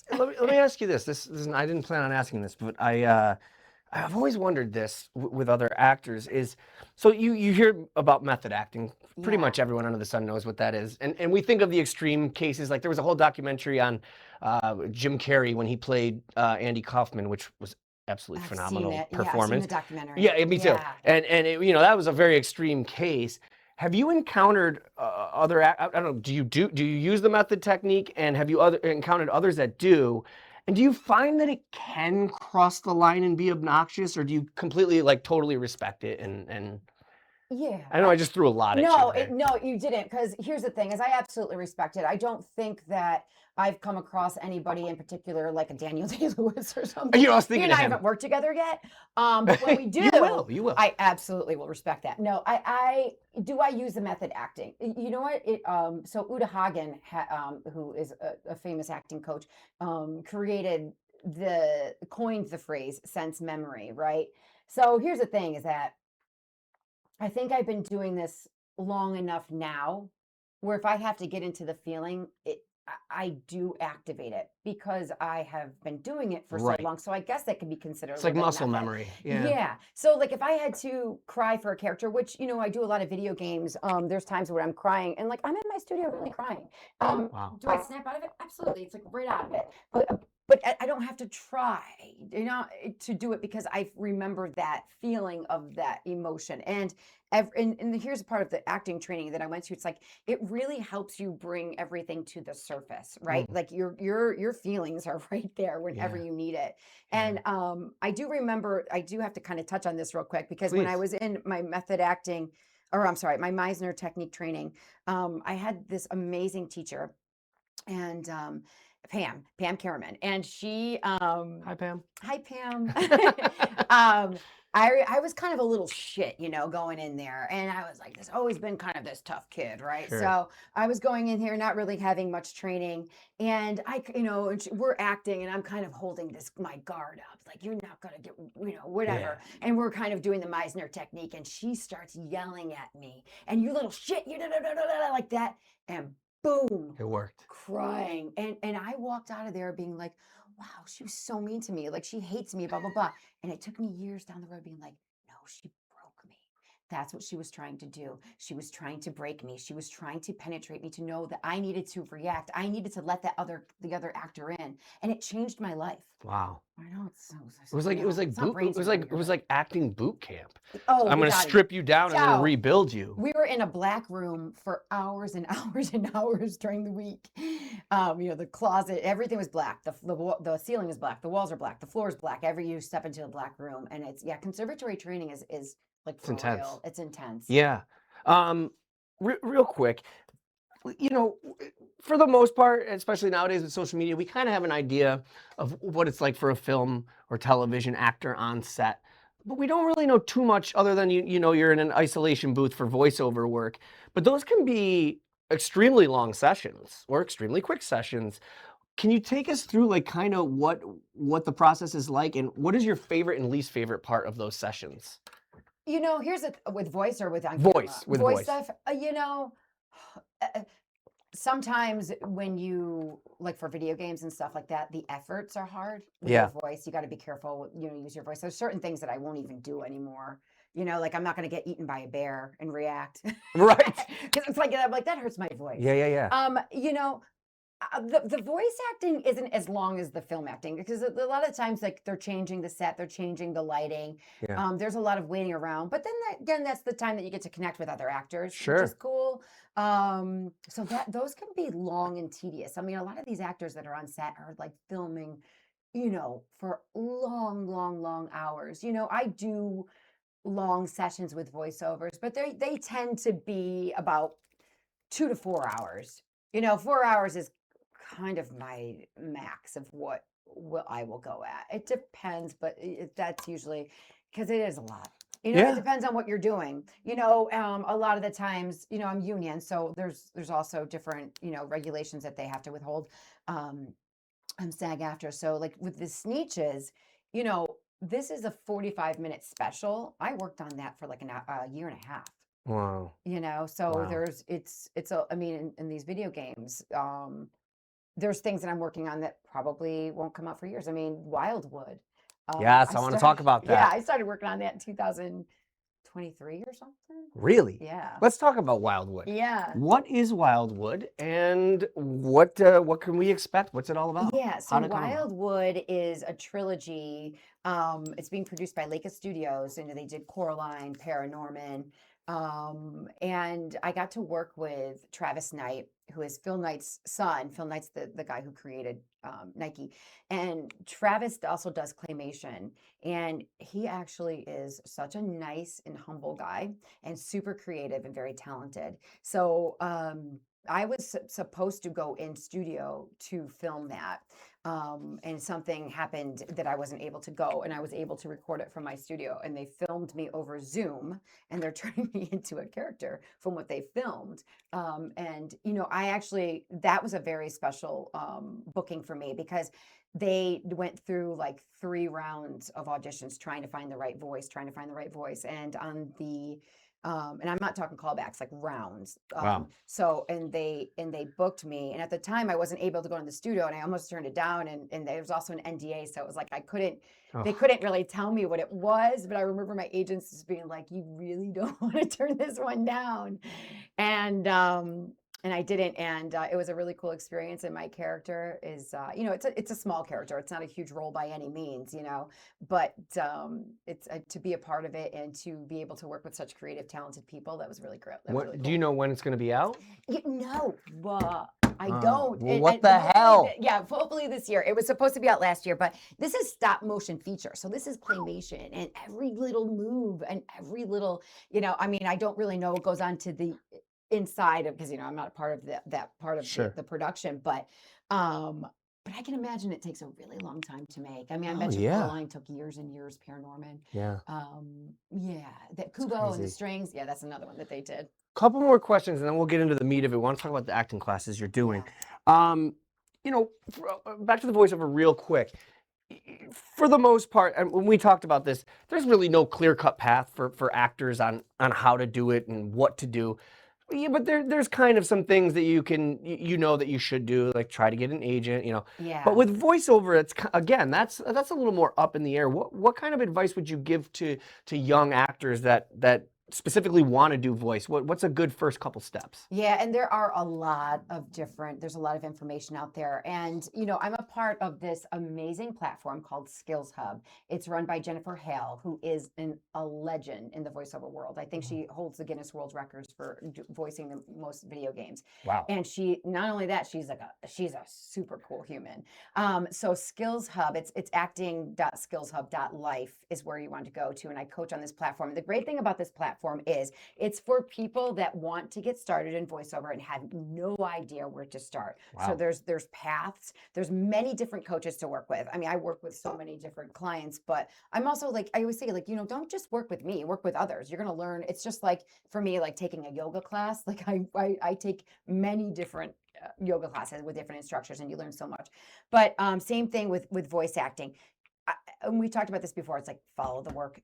me ask you this. This I didn't plan on asking this, but I've always wondered this with other actors is, so you hear about method acting. Pretty much everyone under the sun knows what that is. And we think of the extreme cases. Like there was a whole documentary on Jim Carrey when he played Andy Kaufman, which was absolutely phenomenal performance. Yeah, I've seen the documentary. Yeah, me too. And it, that was a very extreme case. Have you encountered other, I don't know, do you use the method technique, and have you encountered others that do? And do you find that it can cross the line and be obnoxious, or do you completely totally respect it? And yeah, I know I just threw a lot at you. No, you didn't. Because here's the thing: is I absolutely respect it. I don't think that I've come across anybody in particuar like a Daniel Day-Lewis or something. I was thinking you and I haven't worked together yet. But when we do, you will. I absolutely will respect that. No, I use the method acting. You know what? So Uta Hagen, who is a famous acting coach, coined the phrase sense memory, right? So here's the thing: is that I think I've been doing this long enough now, where if I have to get into the feeling, I do activate it because I have been doing it for so long. So I guess that could be considered. It's like muscle memory. Yeah. So like if I had to cry for a character, which, I do a lot of video games. There's times where I'm crying and like I'm in my studio really crying. Wow. Do I snap out of it? Absolutely. It's like right out of it. But I don't have to try, to do it because I remember that feeling of that emotion. And here's a part of the acting training that I went to. It's like it really helps you bring everything to the surface, right? Like your feelings are right there whenever you need it. And I do remember, I do have to kind of touch on this real quick because when I was in my method acting, or I'm sorry, my Meisner technique training, I had this amazing teacher, and Pam Karaman, and she Hi Pam. I was kind of a little shit, going in there, and I was like, this always been kind of this tough kid, right? Sure. So I was going in here not really having much training, and we're acting, and I'm kind of holding my guard up, like you're not gonna get, whatever. And we're kind of doing the Meisner technique, and she starts yelling at me, and you little shit, you like that, and boom, It worked. crying. And I walked out of there being like, wow, she was so mean to me. Like she hates me, blah, blah, blah. And it took me years down the road being like, no, she broke me. That's what she was trying to do. She was trying to break me. She was trying to penetrate me, to know that I needed to react. I needed to let the other actor in. And it changed my life. Wow. I know it's so It was like acting boot camp. Oh, I'm going to strip you down and then rebuild you. We were in a black room for hours and hours and hours during the week. The closet, everything was black. The ceiling was black. The walls are black. The floor is black. You step into a black room, and it's conservatory training is like it's intense. real. It's intense. Yeah. Real quick, for the most part, especially nowadays with social media, we kind of have an idea of what it's like for a film or television actor on set. but we don't really know too much other than you know you're in an isolation booth for voiceover work. But those can be extremely long sessions or extremely quick sessions. Can you take us through like kind of what the process is like, and what is your favorite and least favorite part of those sessions? You know, here's a with voice or with on Voice, camera? with voice. Stuff. You know, sometimes when you like for video games and stuff like that, the efforts are hard with Yeah. your voice. You got to be careful. You know, use your voice. There's certain things that I won't even do anymore. You know, like I'm not going to get eaten by a bear and react. Right. Because it's like I'm like that hurts my voice. Yeah. You know, the voice acting isn't as long as the film acting because a lot of times like they're changing the set, they're changing the lighting. Yeah. There's a lot of waiting around, but then again, that's the time that you get to connect with other actors, Sure. which is cool. So those can be long and tedious. I mean, a lot of these actors that are on set are like filming, you know, for long hours. You know, I do long sessions with voiceovers, but they tend to be about 2 to 4 hours. You know, 4 hours is kind of my max of what I will go at. It depends, but that's usually because it is a lot. You know, Yeah. it depends on what you're doing. You know, a lot of the times, you know, I'm union, so there's also different, you know, regulations that they have to withhold. I'm SAG-AFTRA, so like with the Sneetches, you know, this is a 45-minute special. I worked on that for like a year and a half. Wow. You know, so Wow. I mean, in these video games, there's things that I'm working on that probably won't come out for years. I mean, Wildwood. Yes, I want to talk about Yeah, that. I started working on that in 2023 or something. Really? Yeah. Let's talk about Wildwood. Yeah. What is Wildwood, and what can we expect? What's it all about? Yeah, so How'd it come about? Wildwood is a trilogy. It's being produced by Laika Studios, and they did Coraline, Paranorman. And I got to work with Travis Knight, who is Phil Knight's son. Phil Knight's the guy who created Nike. And Travis also does claymation. And he actually is such a nice and humble guy and super creative and very talented. So I was supposed to go in studio to film that. And something happened that I wasn't able to go, and I was able to record it from my studio. And they filmed me over Zoom, and they're turning me into a character from what they filmed. And you know, that was a very special booking for me because they went through like 3 rounds of auditions trying to find the right voice, and on the and I'm not talking callbacks, like rounds. Wow. So and they booked me, and at the time I wasn't able to go in the studio, and I almost turned it down. And there was also an NDA, so it was like I couldn't. They couldn't really tell me what it was, but I remember my agents just being like, "You really don't want to turn this one down," and I didn't, and it was a really cool experience. And my character is, you know, it's a small character. It's not a huge role by any means, you know, but it's to be a part of it and to be able to work with such creative, talented people. That was really great. That was really Do cool. you know when it's going to be out? No, I don't. Well, what the hell? Yeah, hopefully this year. It was supposed to be out last year, but this is stop motion feature. So this is claymation, and every little move and every little, you know, I mean, I don't really know what goes on to the inside of, because, you know, I'm not a part of that part of Sure. the production, but I can imagine it takes a really long time to make. I mean, I Oh, bet you yeah. Coraline took years and years, Paranorman. Yeah. Yeah, that Kubo and the crazy. strings. Yeah, that's another one that they did. Couple more questions, and then we'll get into the meat of it. We want to talk about the acting classes you're doing. You know, back to the voiceover real quick. For the most part, and when we talked about this, there's really no clear-cut path for actors on how to do it and what to do. Yeah, but there's kind of some things that you know that you should do, like try to get an agent, you know. Yeah. But with voiceover, it's again, that's a little more up in the air. What kind of advice would you give to young actors that specifically want to do voice? What's a good first couple steps? Yeah, and there's a lot of information out there. And, you know, I'm a part of this amazing platform called Skills Hub. It's run by Jennifer Hale, who is a legend in the voiceover world. I think she holds the Guinness World Records for voicing the most video games. Wow. And she, not only that, she's a super cool human. So Skills Hub, it's acting.skillshub.life is where you want to go to. And I coach on this platform. The great thing about this platform platform is. It's for people that want to get started in voiceover and have no idea where to start. So Wow. there's paths. There's many different coaches to work with. I mean, I work with so many different clients, but I'm also like, I always say, like, don't just work with me, work with others. You're going to learn. It's just like for me, like taking a yoga class. Like I take many different yoga classes with different instructors, and you learn so much. But same thing with voice acting. And we talked about this before. It's like follow the work.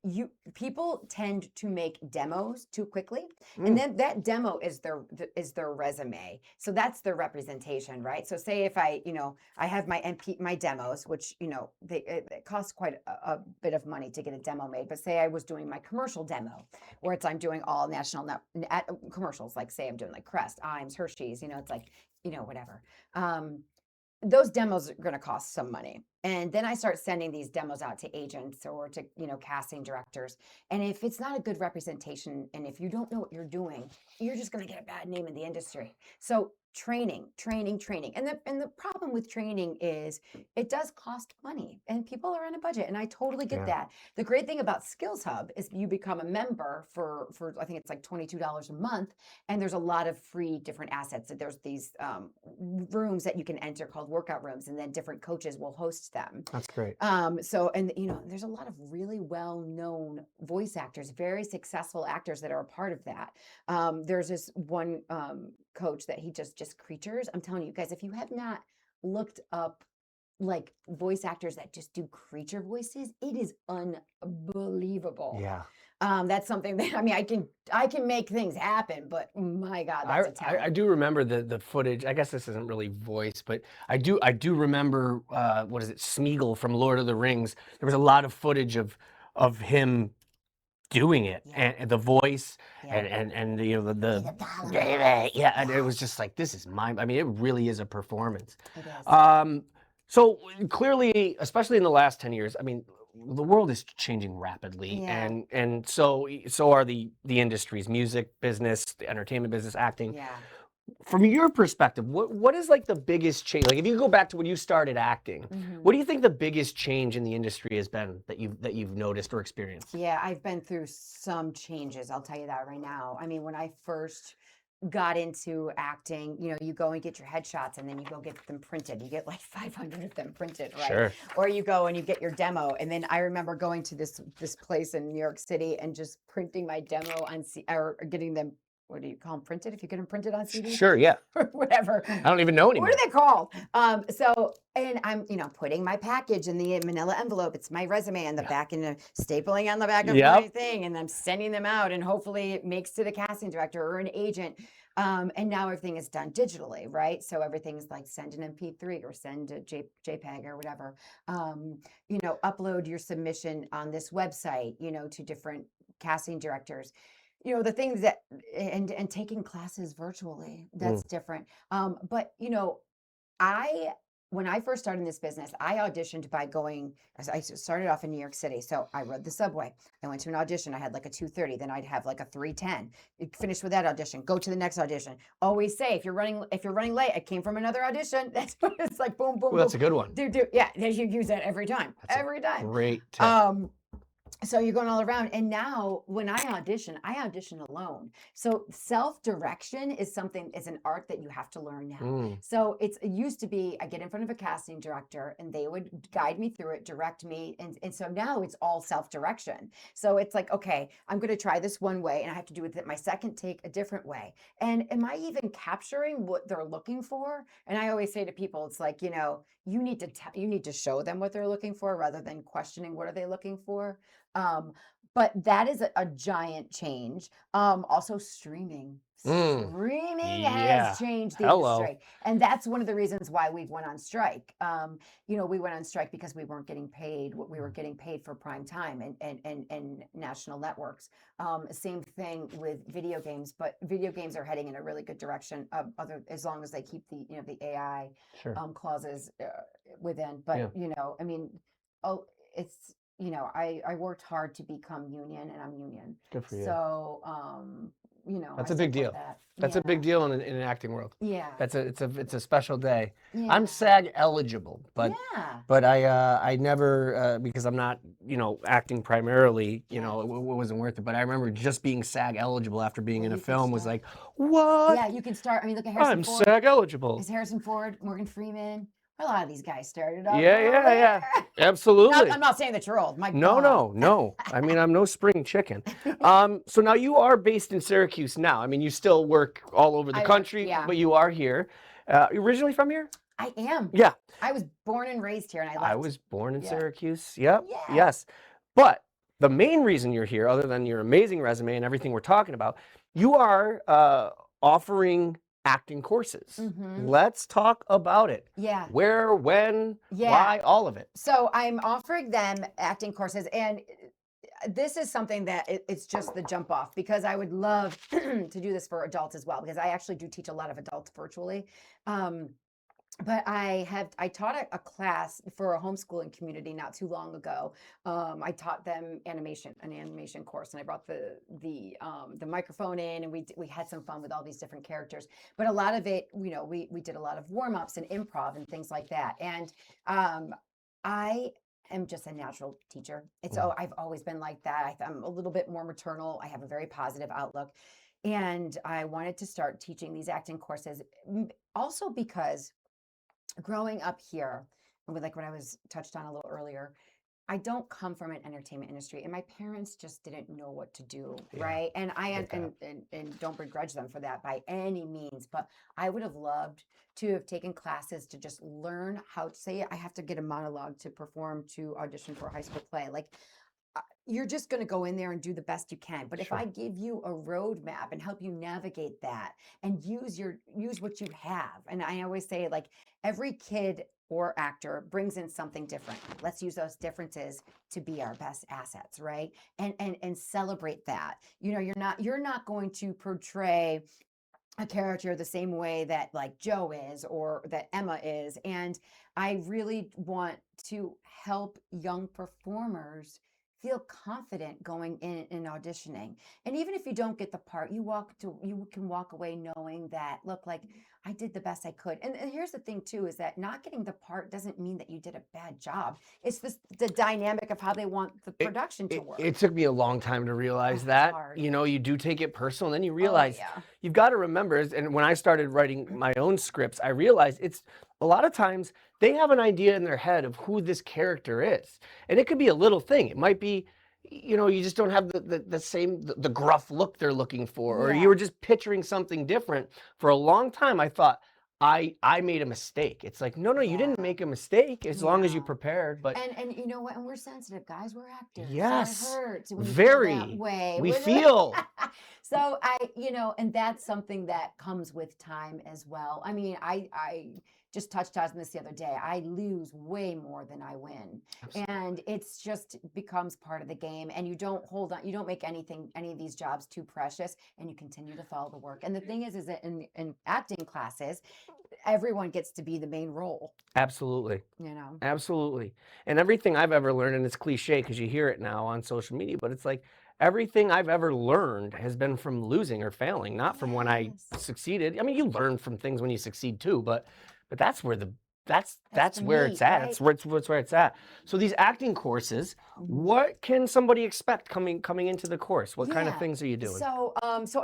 People tend to make demos too quickly, and then that demo is their resume. So that's their representation, right? So say if I have my demos, which it costs quite a bit of money to get a demo made. But say I was doing my commercial demo, where I'm doing all national commercials, like say I'm doing like Crest, Iams, Hershey's. It's like whatever. Those demos are going to cost some money. And then I start sending these demos out to agents or to, casting directors. And if it's not a good representation, and if you don't know what you're doing, you're just going to get a bad name in the industry. So training. And the problem with training is it does cost money, and people are on a budget. And I totally get that. The great thing about Skills Hub is you become a member for I think it's like $22 a month. And there's a lot of free different assets. There's these rooms that you can enter called workout rooms, and then different coaches will host them. That's great. There's a lot of really well-known voice actors, very successful actors that are a part of that. There's this one coach that he just creatures. I'm telling you guys, if you have not looked up like voice actors that just do creature voices, it is unbelievable. Yeah. That's something that I can make things happen, but my God, that's a talent. I do remember the footage. I guess this isn't really voice, but I do remember what is it, Smeagol from Lord of the Rings. There was a lot of footage of him doing it, and the voice, and and and it was just like, this is it really is a performance. It is. So clearly, especially in the last 10 years, the world is changing rapidly, and so are the industries, music business, the entertainment business, acting. Yeah. From your perspective, what is like the biggest change? Like if you go back to when you started acting, what do you think the biggest change in the industry has been that you've noticed or experienced? Yeah, I've been through some changes. I'll tell you that right now. When I first got into acting, you go and get your headshots, and then you go get them printed. You get like 500 of them printed, right? Sure. Or you go and you get your demo. And then I remember going to this place in New York City and just printing my demo or getting them. What do you call them? Printed? If you get them printed on CD? Sure, yeah. Or whatever. I don't even know anymore. What are they called? And I'm, putting my package in the manila envelope. It's my resume on the back, and stapling on the back of my thing, and I'm sending them out, and hopefully it makes to the casting director or an agent. And now everything is done digitally, right? So everything's like send an MP3 or send a JPEG or whatever. Upload your submission on this website, to different casting directors. The things that, and taking classes virtually, that's different. But when I first started in this business, I auditioned by I started off in New York City. So I rode the subway. I went to an audition. I had like a 2:30, then I'd have like a 3:10. Finish with that audition, go to the next audition. Always say, if you're running late, I came from another audition. That's what it's like, boom, boom, Well, that's boom. a good one. Dude, yeah, you use that every time. Every time. Great tip. So you're going all around. And now when I audition alone. So self-direction is an art that you have to learn now. So it used to be, I get in front of a casting director and they would guide me through it, direct me. And so now it's all self-direction. So it's like, okay, I'm going to try this one way, and I have to do it my second take a different way. And am I even capturing what they're looking for? And I always say to people, it's like, you need to show them what they're looking for rather than questioning what are they looking for. But that is a giant change. Also streaming. Streaming has changed the industry. And that's one of the reasons why we went on strike. We went on strike because we weren't getting paid what we were getting paid for prime time and national networks. Same thing with video games, but video games are heading in a really good direction, as long as they keep the AI clauses within. But it's you know, I worked hard to become union, and I'm union. Good for you. So, you know, That's I a big support deal. that. That's a big deal in an acting world. Yeah. It's a special day. Yeah. I'm SAG eligible, but Yeah. I never because I'm not, you know, acting primarily, you Yeah. know, it wasn't worth it. But I remember just being SAG eligible after being Well, in a you can film was start. like, what? Yeah, you can start. I mean, look at Harrison I'm Ford. SAG eligible. Is Harrison Ford, Morgan Freeman? A lot of these guys started off Yeah, early. yeah. Absolutely. I'm not saying that you're old. My No, God. no. I mean, I'm no spring chicken. So now you are based in Syracuse now. I mean, you still work all over the country, yeah. but you are here. You originally from here? I am. Yeah. I was born and raised here, and I left. I was born in Yeah. Syracuse. Yep. Yeah. Yes. But the main reason you're here, other than your amazing resume and everything we're talking about, you are offering acting courses. Mhm. Let's talk about it. Yeah. Where, when, Yeah. why, all of it. So I'm offering them acting courses, and this is something that it's just the jump off, because I would love to do this for adults as well, because I actually do teach a lot of adults virtually. But I taught a class for a homeschooling community not too long ago. I taught them an animation course, and I brought the microphone in, and we had some fun with all these different characters. But a lot of it, you know, we did a lot of warm ups and improv and things like that. And I am just a natural teacher. I've always been like that. I'm a little bit more maternal. I have a very positive outlook, and I wanted to start teaching these acting courses, also because growing up here, with like what I was touched on a little earlier, I don't come from an entertainment industry, and my parents just didn't know what to do, Yeah, right? And I get that. and don't begrudge them for that by any means, but I would have loved to have taken classes to just learn how to say, I have to get a monologue to perform, to audition for a high school play. Like, you're just going to go in there and do the best you can. But if Sure. I give you a roadmap and help you navigate that and use what you have, and I always say, like, every kid or actor brings in something different. Let's use those differences to be our best assets, right? And celebrate that. You know, you're not going to portray a character the same way that like Joe is or that Emma is. And I really want to help young performers feel confident going in and auditioning. And even if you don't get the part, you can walk away knowing that, look, like, I did the best I could. And here's the thing too, is that not getting the part doesn't mean that you did a bad job. It's the dynamic of how they want the production to work. It took me a long time to realize it's that. hard. You know, you do take it personal, and then you Oh, realize yeah. you've got to remember, and when I started writing my own scripts, I realized it's a lot of times they have an idea in their head of who this character is. And it could be a little thing. It might be, you know, you just don't have the same, the gruff look they're looking for, or Yeah. you were just picturing something different. For a long time, I thought, I made a mistake. It's like, no, you didn't Yeah. make a mistake as long as you No. prepared. But And you know what? And we're sensitive, guys. We're actors. yes, So it hurts when you feel very. that way. We We're- feel. So and that's something that comes with time as well. I mean, I just touched on this the other day. I lose way more than I win. And it's just becomes part of the game. And you don't hold on, you don't make any of these jobs too precious, and you continue to follow the work. And the thing is that in acting classes, everyone gets to be the main role, Absolutely. you know? Absolutely. And everything I've ever learned, and it's cliche because you hear it now on social media, but it's like everything I've ever learned has been from losing or failing, not from when I Yes. succeeded. I mean, you learn from things when you succeed too, but that's where that's the where meat, it's at. right? It's where it's at. So these acting courses, what can somebody expect coming into the course? What kind of Yeah. things are you doing? So,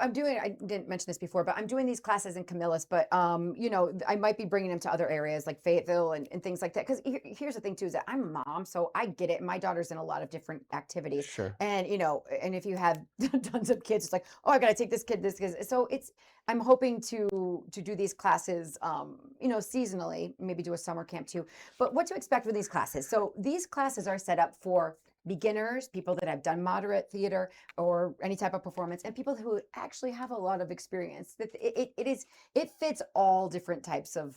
I'm doing, I didn't mention this before, but I'm doing these classes in Camillus, but, I might be bringing them to other areas like Fayetteville and things like that. Because here's the thing too, is that I'm a mom, so I get it. And my daughter's in a lot of different activities. Sure. And, and if you have tons of kids, it's like, oh, I got to take this kid, So I'm hoping to do these classes, seasonally, maybe do a summer camp too. But what to expect with these classes? So these classes are set up for beginners, people that have done moderate theater or any type of performance, and people who actually have a lot of experience. That it fits all different types of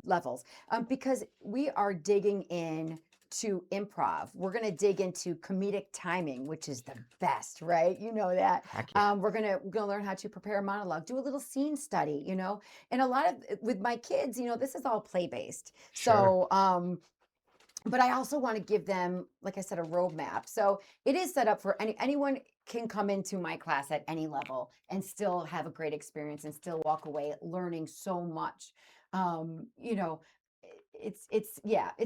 levels, because we are digging in to improv. We're going to dig into comedic timing, which is the best, right? You know that. Heck yeah. We're going to learn how to prepare a monologue, do a little scene study, and a lot of with my kids, this is all play based. Sure. So but I also want to give them, like I said, a roadmap. So it is set up for anyone can come into my class at any level and still have a great experience and still walk away learning so much. You know, it's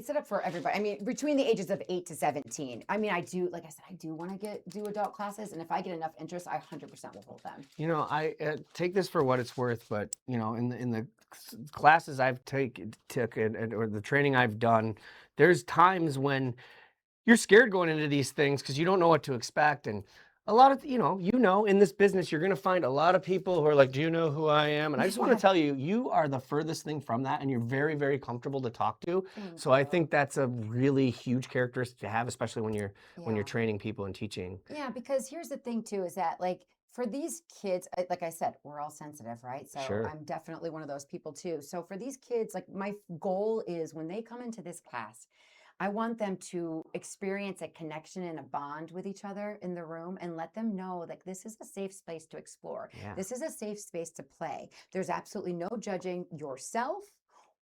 set up for everybody. I mean, between the ages of 8 to 17. I mean, I do, like I said, I do want to do adult classes, and if I get enough interest, I 100% will hold them. You know, I take this for what it's worth, but you know, in the classes I've took or the training I've done, there's times when you're scared going into these things because you don't know what to expect. And a lot of, in this business, you're going to find a lot of people who are like, do you know who I am? And I just want to tell you, you are the furthest thing from that. And you're very, very comfortable to talk to. So I think that's a really huge characteristic to have, especially when you're training people and teaching. Yeah, because here's the thing too, is that like for these kids, like I said, we're all sensitive, right? So Sure. I'm definitely one of those people too. So for these kids, like my goal is when they come into this class, I want them to experience a connection and a bond with each other in the room and let them know like this is a safe space to explore. Yeah. This is a safe space to play. There's absolutely no judging yourself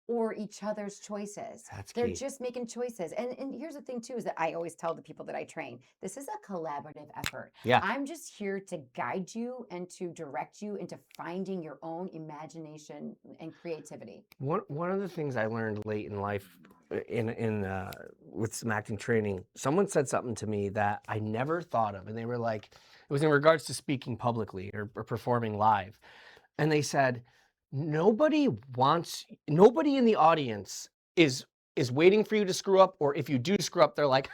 or each other's choices. They're key. just making choices. And here's the thing too, is that I always tell the people that I train, this is a collaborative effort. Yeah. I'm just here to guide you and to direct you into finding your own imagination and creativity. One of the things I learned late in life with some acting training, someone said something to me that I never thought of. And they were like, it was in regards to speaking publicly or performing live. And they said, nobody in the audience is waiting for you to screw up, or if you do screw up, they're like,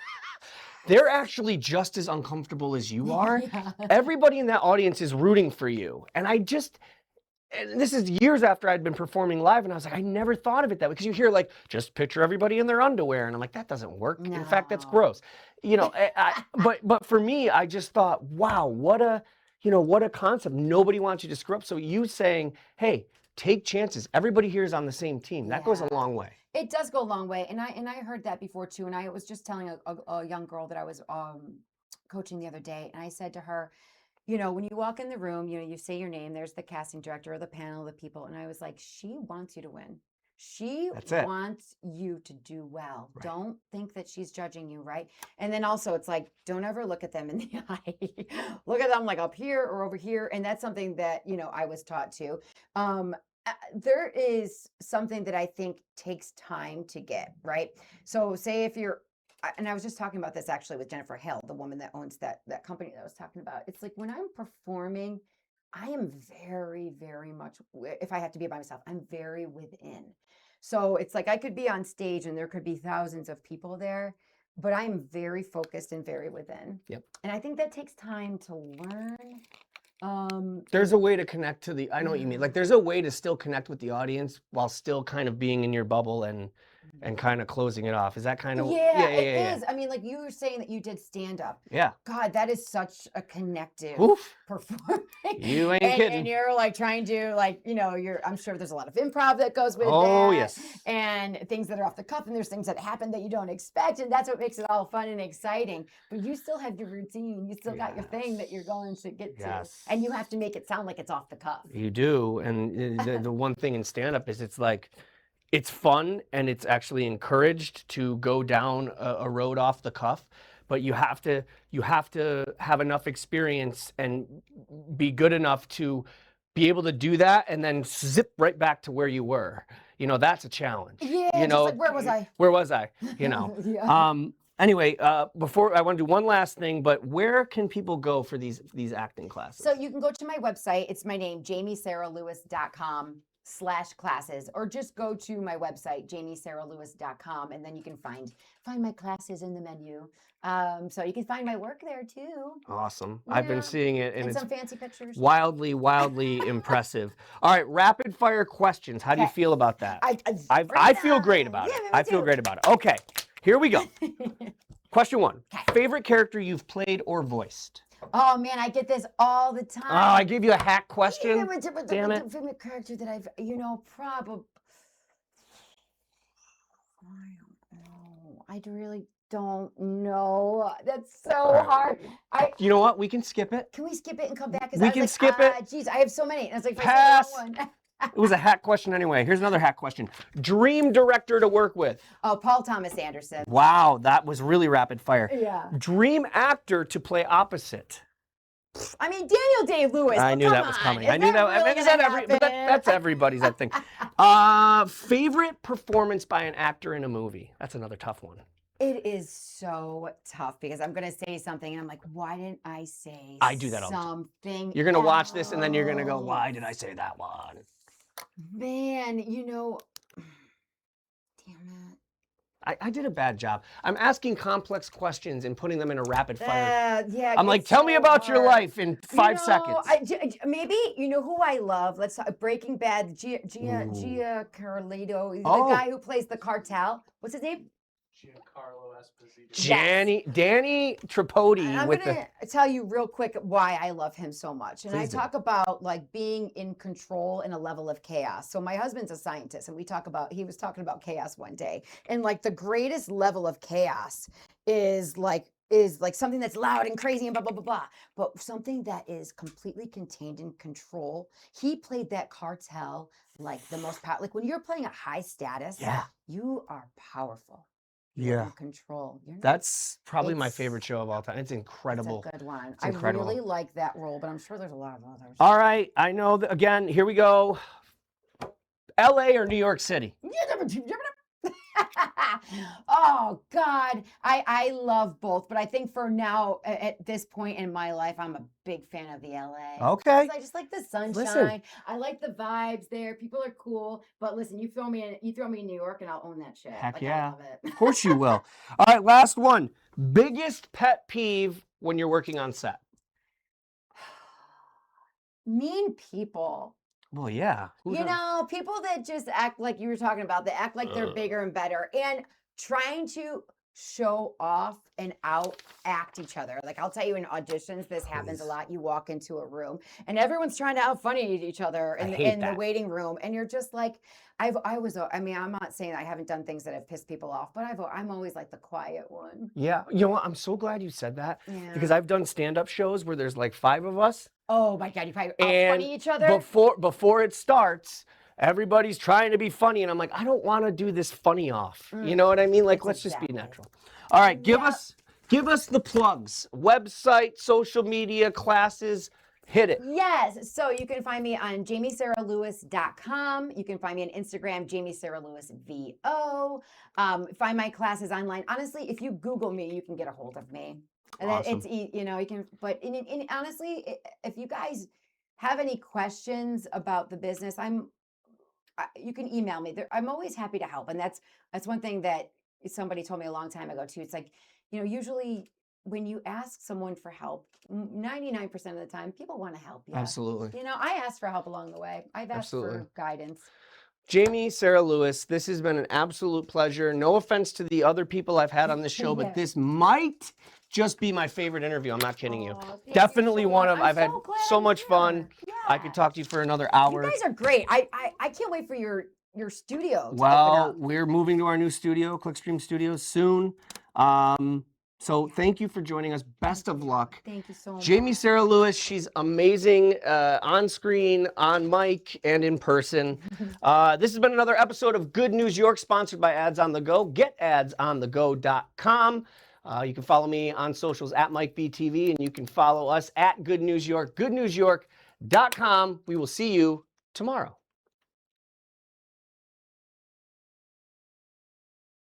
they're actually just as uncomfortable as you are. Yeah. Everybody in that audience is rooting for you. And and this is years after I'd been performing live, and I was like, I never thought of it that way, because you hear like, just picture everybody in their underwear, and I'm like, that doesn't work. In fact, that's No. gross. But for me, I just thought, wow, what a concept. Nobody wants you to screw up. So you saying, hey, take chances. Everybody here is on the same team. That goes a long way. It does go a long way. And I heard that before too. And I was just telling a young girl that I was coaching the other day, and I said to her, when you walk in the room, you say your name, there's the casting director or the panel, the people. And I was like, she wants you to win. She wants you to do well. Right. Don't think that she's judging you, right? And then also it's like, don't ever look at them in the eye. Look at them like up here or over here. And that's something that, I was taught to. There is something that I think takes time to get, right? So say if you're, and I was just talking about this actually with Jennifer Hill, the woman that owns that company that I was talking about. It's like when I'm performing, I am very, very much, if I have to be by myself, I'm very within. So it's like I could be on stage and there could be thousands of people there, but I'm very focused and very within. Yep. And I think that takes time to learn. There's a way to connect to I know what you mean. Like there's a way to still connect with the audience while still kind of being in your bubble and kind of closing it off. Is that kind of? Yeah, it is. I mean, like you were saying that you did stand up. Yeah. God, that is such a connective performance. You ain't kidding. And you're like trying to I'm sure there's a lot of improv that goes with that. Oh, yes. And things that are off the cuff, and there's things that happen that you don't expect. And that's what makes it all fun and exciting. But you still have your routine. You still got your thing that you're going to get to. And you have to make it sound like it's off the cuff. You do. And the one thing in stand-up is it's like, it's fun and it's actually encouraged to go down a road off the cuff, but you have to have enough experience and be good enough to be able to do that and then zip right back to where you were. That's a challenge. Yeah, just like, where was I? Where was I? Yeah. Anyway, before I want to do one last thing, but where can people go for these acting classes? So you can go to my website. It's my name, jamiesaralewis.com/classes, or just go to my website, jamiesaralewis.com, and then you can find my classes in the menu. So you can find my work there too. Awesome. Yeah. I've been seeing it, and it's some fancy pictures. Wildly impressive. All right, rapid fire questions. How do you feel about that? I feel great about it. I feel great about it. Okay, here we go. Question 1. Favorite character you've played or voiced? Oh man, I get this all the time. Oh, I gave you a hack question. Damn it. Favorite character that I've, probably. I don't know. I really don't know. That's so hard. You know what? We can skip it. Can we skip it and come back? We can skip it. Geez, I have so many. And it's like, pass. One. It was a hack question anyway. Here's another hack question. Dream director to work with. Oh, Paul Thomas Anderson. Wow, that was really rapid fire. Yeah. Dream actor to play opposite. I mean, Daniel Day-Lewis. I but knew come that was on, coming. is I knew that. really Is gonna that but happen? that's everybody's, I think. Favorite performance by an actor in a movie? That's another tough one. It is so tough because I'm going to say something and I'm like, why didn't I say I do that all the time. something You're going to watch this and then you're going to go, else? why did I say that one? Man, you know, damn it. I did a bad job. I'm asking complex questions and putting them in a rapid fire. Yeah, I'm like, it's tell me so about your hard. life in 5 seconds. Maybe you know who I love. Let's talk Breaking Bad. Gia Carlito, the guy who plays the cartel. What's his name? Giancarlo Esposito. Danny Tripodi. I'm going to tell you real quick why I love him so much. And Please do. talk about like being in control in a level of chaos. So my husband's a scientist and he was talking about chaos one day. And like the greatest level of chaos is like something that's loud and crazy and blah, blah, blah, blah. But something that is completely contained in control. He played that cartel like the most powerful. Like when you're playing a high status, you are powerful. You're in control. That's probably my favorite show of all time. It's incredible. It's a good one. It's incredible. I really like that role, but I'm sure there's a lot of others. All right. I know that, again, here we go. LA or New York City? Oh God, I love both, but I think for now, at this point in my life, I'm a big fan of the LA. Okay. I just like the sunshine. Listen. I like the vibes there. People are cool. But listen, you throw me in New York, and I'll own that shit. Heck Like, yeah. I love it. Of course you will. All right, last one. Biggest pet peeve when you're working on set? Mean people. Well, yeah. You know, people that just act like you were talking about, that act like they're bigger and better and trying to show off and act each other. Like I'll tell you in auditions, this happens a lot. You walk into a room and everyone's trying to out funny each other in the waiting room. And you're just like, I'm not saying I haven't done things that have pissed people off, but I'm always like the quiet one. Yeah. You know what? I'm so glad you said that because I've done stand-up shows where there's like 5 of us. Oh my God, you probably out funny each other? Before it starts, everybody's trying to be funny. And I'm like, I don't want to do this funny off. You know what I mean? Like, let's just be natural. All right, give us the plugs. Website, social media, classes, hit it. Yes. So you can find me on jamiesaralewis.com. You can find me on Instagram, jamiesaralewisvo. Find my classes online. Honestly, if you Google me, you can get a hold of me. And Awesome. you can, but honestly, if you guys have any questions about the business, you can email me. I'm always happy to help. And that's one thing that somebody told me a long time ago too. It's like, usually when you ask someone for help, 99% of the time, people want to help you. Absolutely. I asked for help along the way. I've asked for guidance. Jamie Sara Lewis, this has been an absolute pleasure. No offense to the other people I've had on this show, but this might just be my favorite interview. I'm not kidding you. Definitely one of, I've had so much fun. Yeah. I could talk to you for another hour. You guys are great. I can't wait for your studio. Well, we're moving to our new studio, Clickstream Studios, soon. So thank you for joining us. Best of luck. Thank you so much. Jamie Sara Lewis, she's amazing on screen, on mic, and in person. This has been another episode of Good News York, sponsored by Ads on the Go. Get adsonthego.com. You can follow me on socials at MikeBTV, and you can follow us at Good News York, goodnewsyork.com. We will see you tomorrow.